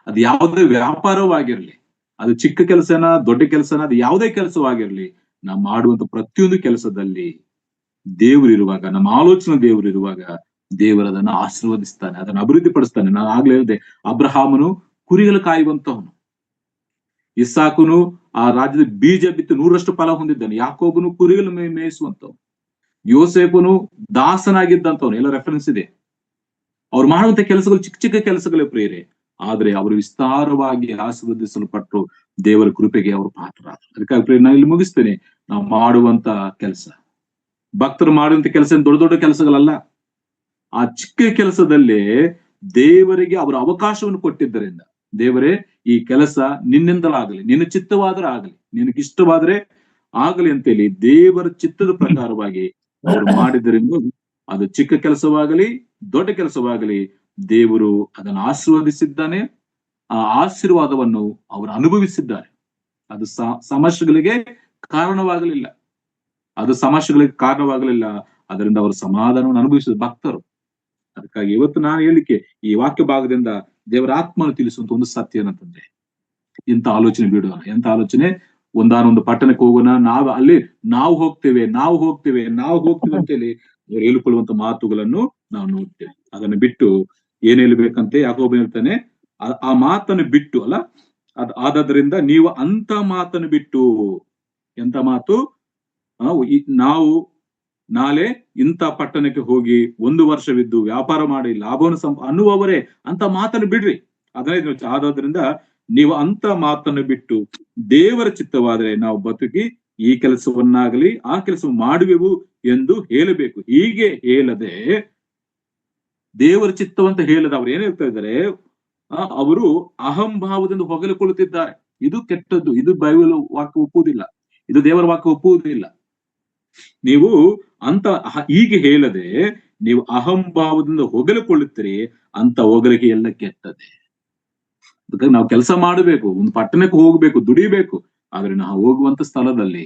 ಅದು ಯಾವುದೇ ವ್ಯಾಪಾರವಾಗಿರ್ಲಿ, ಅದು ಚಿಕ್ಕ ಕೆಲಸನ, ದೊಡ್ಡ ಕೆಲಸನ, ಅದು ಯಾವುದೇ ಕೆಲಸವಾಗಿರ್ಲಿ, ನಾವು ಮಾಡುವಂತ ಪ್ರತಿಯೊಂದು ಕೆಲಸದಲ್ಲಿ ದೇವರಿರುವಾಗ, ನಮ್ಮ ಆಲೋಚನೆ ದೇವರಿರುವಾಗ, ದೇವರದನ್ನ ಆಶೀರ್ವದಿಸ್ತಾನೆ, ಅದನ್ನು ಅಭಿವೃದ್ಧಿ ಪಡಿಸ್ತಾನೆ. ನಾನು ಆಗ್ಲೇ ಹೇಳಿದೆ, ಅಬ್ರಹಾಮನು ಕುರಿಗಳು ಕಾಯುವಂತವನು, ಇಸಾಕನು ಆ ರಾಜ್ಯದ ಬೀಜ ಬಿತ್ತು 100ರಷ್ಟು ಫಲ ಹೊಂದಿದ್ದಾನೆ, ಯಾಕೋಬನು ಕುರಿಗಳು ಮೇಯಿಸುವಂತವನು, ಯೋಸೇಫನು ದಾಸನಾಗಿದ್ದಂತವನು, ಎಲ್ಲ ರೆಫರೆನ್ಸ್ ಇದೆ. ಅವ್ರು ಮಾಡುವಂತ ಕೆಲಸಗಳು ಚಿಕ್ಕ ಚಿಕ್ಕ ಕೆಲಸಗಳೇ ಪ್ರಿಯರೇ, ಆದ್ರೆ ಅವರು ವಿಸ್ತಾರವಾಗಿ ಆಶೀರ್ವದಿಸಲ್ಪಟ್ಟು ದೇವರ ಕೃಪೆಗೆ ಅವರು ಪಾತ್ರರಾದರು. ಅದಕ್ಕಾಗಿ ಪ್ರಿಯ, ನಾನು ಇಲ್ಲಿ ಮುಗಿಸ್ತೇನೆ. ನಾವು ಮಾಡುವಂತ ಕೆಲಸ, ಭಕ್ತರು ಮಾಡುವಂತ ಕೆಲಸ ದೊಡ್ಡ ದೊಡ್ಡ ಕೆಲಸಗಳಲ್ಲ. ಆ ಚಿಕ್ಕ ಕೆಲಸದಲ್ಲೇ ದೇವರಿಗೆ ಅವರ ಅವಕಾಶವನ್ನು ಕೊಟ್ಟಿದ್ದರಿಂದ, ದೇವರೇ ಈ ಕೆಲಸ ನಿನ್ನಿಂದಲಾಗಲಿ, ನಿನ್ನ ಚಿತ್ತವಾದ್ರೆ ಆಗಲಿ, ನಿನಗಿಷ್ಟವಾದ್ರೆ ಆಗಲಿ ಅಂತೇಳಿ ದೇವರ ಚಿತ್ತದ ಪ್ರಕಾರವಾಗಿ ಅವರು ಮಾಡಿದ್ದರಿಂದ ಅದು ಚಿಕ್ಕ ಕೆಲಸವಾಗಲಿ ದೊಡ್ಡ ಕೆಲಸವಾಗಲಿ ದೇವರು ಅದನ್ನು ಆಶೀರ್ವದಿಸಿದ್ದಾನೆ. ಆ ಆಶೀರ್ವಾದವನ್ನು ಅವರು ಅನುಭವಿಸಿದ್ದಾರೆ. ಅದು ಸಮಸ್ಯೆಗಳಿಗೆ ಕಾರಣವಾಗಲಿಲ್ಲ. ಅದರಿಂದ ಅವರು ಸಮಾಧಾನವನ್ನು ಅನುಭವಿಸಿದ ಭಕ್ತರು. ಅದಕ್ಕಾಗಿ ಇವತ್ತು ನಾನು ಹೇಳಿಕೆ ಈ ವಾಕ್ಯ ಭಾಗದಿಂದ ದೇವರ ಆತ್ಮನು ತಿಳಿಸುವಂತ ಒಂದು ಸತ್ಯ ಏನಂತಂದ್ರೆ, ಇಂಥ ಆಲೋಚನೆ ಬಿಡೋಣ. ಎಂತ ಆಲೋಚನೆ? ಒಂದಾನೊಂದು ಪಟ್ಟಣಕ್ಕೆ ಹೋಗೋಣ, ನಾವು ಹೋಗ್ತೇವೆ ಅಂತೇಳಿ ಅವ್ರು ಹೇಳಿಕೊಳ್ಳುವಂತ ಮಾತುಗಳನ್ನು ನಾವು ನೋಡ್ತೇವೆ. ಅದನ್ನು ಬಿಟ್ಟು ಏನ್ ಹೇಳ್ಬೇಕಂತೆ ಯಾಕೋಬ ಹೇಳ್ತಾನೆ, ಆ ಮಾತನ್ನು ಬಿಟ್ಟು ಅಲ್ಲ, ಆದದ್ರಿಂದ ನೀವು ಅಂತ ಮಾತನ್ನು ಬಿಟ್ಟು, ಎಂತ ಮಾತು? ನಾವು ನಾಳೆ ಇಂಥ ಪಟ್ಟಣಕ್ಕೆ ಹೋಗಿ 1 ವರ್ಷವಿದ್ದು ವ್ಯಾಪಾರ ಮಾಡಿ ಲಾಭವನ್ನು ಅನ್ನುವವರೇ ಅಂತ ಮಾತನ್ನು ಬಿಡ್ರಿ. ಆದ್ರಿಂದ ನೀವು ಅಂತ ಮಾತನ್ನು ಬಿಟ್ಟು ದೇವರ ಚಿತ್ತವಾದರೆ ನಾವು ಬದುಕಿ ಈ ಕೆಲಸವನ್ನಾಗಲಿ ಆ ಕೆಲಸ ಮಾಡುವೆವು ಎಂದು ಹೇಳಬೇಕು. ಹೀಗೆ ಹೇಳದೆ, ದೇವರ ಚಿತ್ತವಂತ ಹೇಳದ ಅವ್ರು ಏನ್ ಹೇಳ್ತಾ ಇದ್ದಾರೆ, ಅವರು ಅಹಂಭಾವದಿಂದ ಹೊಗಳಿಕೊಳ್ಳುತ್ತಿದ್ದಾರೆ. ಇದು ಕೆಟ್ಟದ್ದು. ಇದು ಬೈಬಲ್ ವಾಕ್ಯ ಒಪ್ಪುವುದಿಲ್ಲ. ಇದು ದೇವರ ವಾಕ್ಯ ಒಪ್ಪುವುದಿಲ್ಲ. ನೀವು ಅಂತ ಹೀಗೆ ಹೇಳದೆ ನೀವು ಅಹಂಭಾವದಿಂದ ಹೊಗಳಿಕೊಳ್ಳುತ್ತೀರಿ. ಅಂತ ಹೊಗಳಿಕೆ ಎಲ್ಲ ಕೆಟ್ಟದೆ. ಅದಕ್ಕೆ ನಾವು ಕೆಲಸ ಮಾಡಬೇಕು, ಒಂದು ಪಟ್ಟಣಕ್ಕೆ ಹೋಗ್ಬೇಕು, ದುಡಿಬೇಕು. ಆದ್ರೆ ನಾವು ಹೋಗುವಂತ ಸ್ಥಳದಲ್ಲಿ,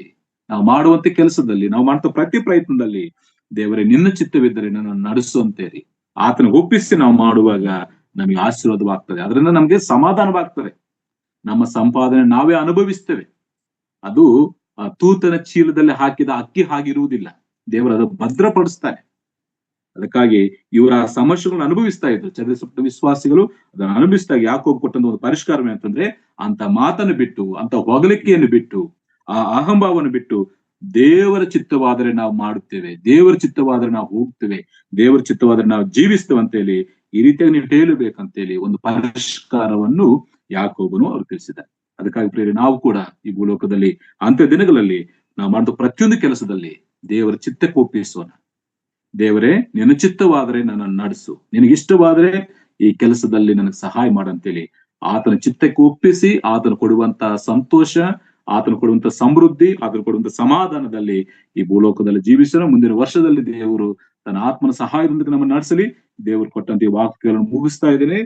ನಾವು ಮಾಡುವಂತ ಕೆಲಸದಲ್ಲಿ, ನಾವು ಮಾಡುವಂತ ಪ್ರತಿ ಪ್ರಯತ್ನದಲ್ಲಿ ದೇವರೇ ನಿನ್ನ ಚಿತ್ತವಿದ್ದರೆ ನನ್ನನ್ನು ನಡೆಸು ಅಂತೇಳಿ ಆತನ ಒಪ್ಪಿಸಿ ನಾವು ಮಾಡುವಾಗ ನಮಗೆ ಆಶೀರ್ವಾದವಾಗ್ತದೆ. ಅದರಿಂದ ನಮ್ಗೆ ಸಮಾಧಾನವಾಗ್ತದೆ. ನಮ್ಮ ಸಂಪಾದನೆ ನಾವೇ ಅನುಭವಿಸ್ತೇವೆ. ಅದು ತೂತನ ಚೀಲದಲ್ಲಿ ಹಾಕಿದ ಅಕ್ಕಿ ಹಾಗಿರುವುದಿಲ್ಲ. ದೇವರು ಅದು ಭದ್ರಪಡಿಸ್ತಾನೆ. ಅದಕ್ಕಾಗಿ ಇವರ ಸಮಸ್ಯೆಗಳನ್ನು ಅನುಭವಿಸ್ತಾ ಇದ್ರು ಚದರಿಸಲ್ಪಟ್ಟ ವಿಶ್ವಾಸಿಗಳು. ಅದನ್ನು ಅನುಭವಿಸಿದಾಗ ಯಾಕೋಬ ಕೊಟ್ಟಂತ ಒಂದು ಪರಿಷ್ಕಾರ ಏನಂತಂದ್ರೆ, ಅಂತ ಮಾತನ್ನು ಬಿಟ್ಟು, ಅಂತ ಹೊಗಳಿಕೆಯನ್ನು ಬಿಟ್ಟು, ಆ ಅಹಂಭಾವವನ್ನು ಬಿಟ್ಟು ದೇವರ ಚಿತ್ತವಾದರೆ ನಾವು ಮಾಡುತ್ತೇವೆ, ದೇವರ ಚಿತ್ತವಾದರೆ ನಾವು ಹೋಗ್ತೇವೆ, ದೇವರ ಚಿತ್ತವಾದರೆ ನಾವು ಜೀವಿಸ್ತೇವೆ ಅಂತೇಳಿ ಈ ರೀತಿಯಾಗಿ ನೀವು ಹೇಳಬೇಕಂತೇಳಿ ಒಂದು ಪರಿಷ್ಕಾರವನ್ನು ಯಾಕೋಬನು ಅವರು ತಿಳಿಸಿದ್ದಾರೆ. ಅದಕ್ಕಾಗಿ ಪ್ರಿಯರೇ, ನಾವು ಕೂಡ ಈ ಭೂಲೋಕದಲ್ಲಿ ಅಂತ್ಯ ದಿನಗಳಲ್ಲಿ ನಾವು ಮಾಡಿದ ಪ್ರತಿಯೊಂದು ಕೆಲಸದಲ್ಲಿ ದೇವರ ಚಿತ್ತಕ್ಕೆ ಒಪ್ಪಿಸೋಣ. ದೇವರೇ, ನಿನ್ನ ಚಿತ್ತವಾದರೆ ನನ್ನನ್ನು ನಡೆಸು, ನಿನಗಿಷ್ಟವಾದರೆ ಈ ಕೆಲಸದಲ್ಲಿ ನನಗೆ ಸಹಾಯ ಮಾಡಂತೇಳಿ ಆತನ ಚಿತ್ತಕ್ಕೆ ಒಪ್ಪಿಸಿ ಆತನು ಕೊಡುವಂತ ಸಂತೋಷ, ಆತನು ಕೊಡುವಂತ ಸಮೃದ್ಧಿ, ಆತನು ಕೊಡುವಂತ ಸಮಾಧಾನದಲ್ಲಿ ಈ ಭೂಲೋಕದಲ್ಲಿ ಜೀವಿಸೋಣ. ಮುಂದಿನ ವರ್ಷದಲ್ಲಿ ದೇವರು ತನ್ನ ಆತ್ಮನ ಸಹಾಯದೊಂದಿಗೆ ನಮ್ಮನ್ನು ನಡೆಸಲಿ. ದೇವರು ಕೊಟ್ಟಂತ ಈ ವಾಕ್ಯಗಳನ್ನು ಮುಗಿಸ್ತಾ ಇದ್ದೇನೆ.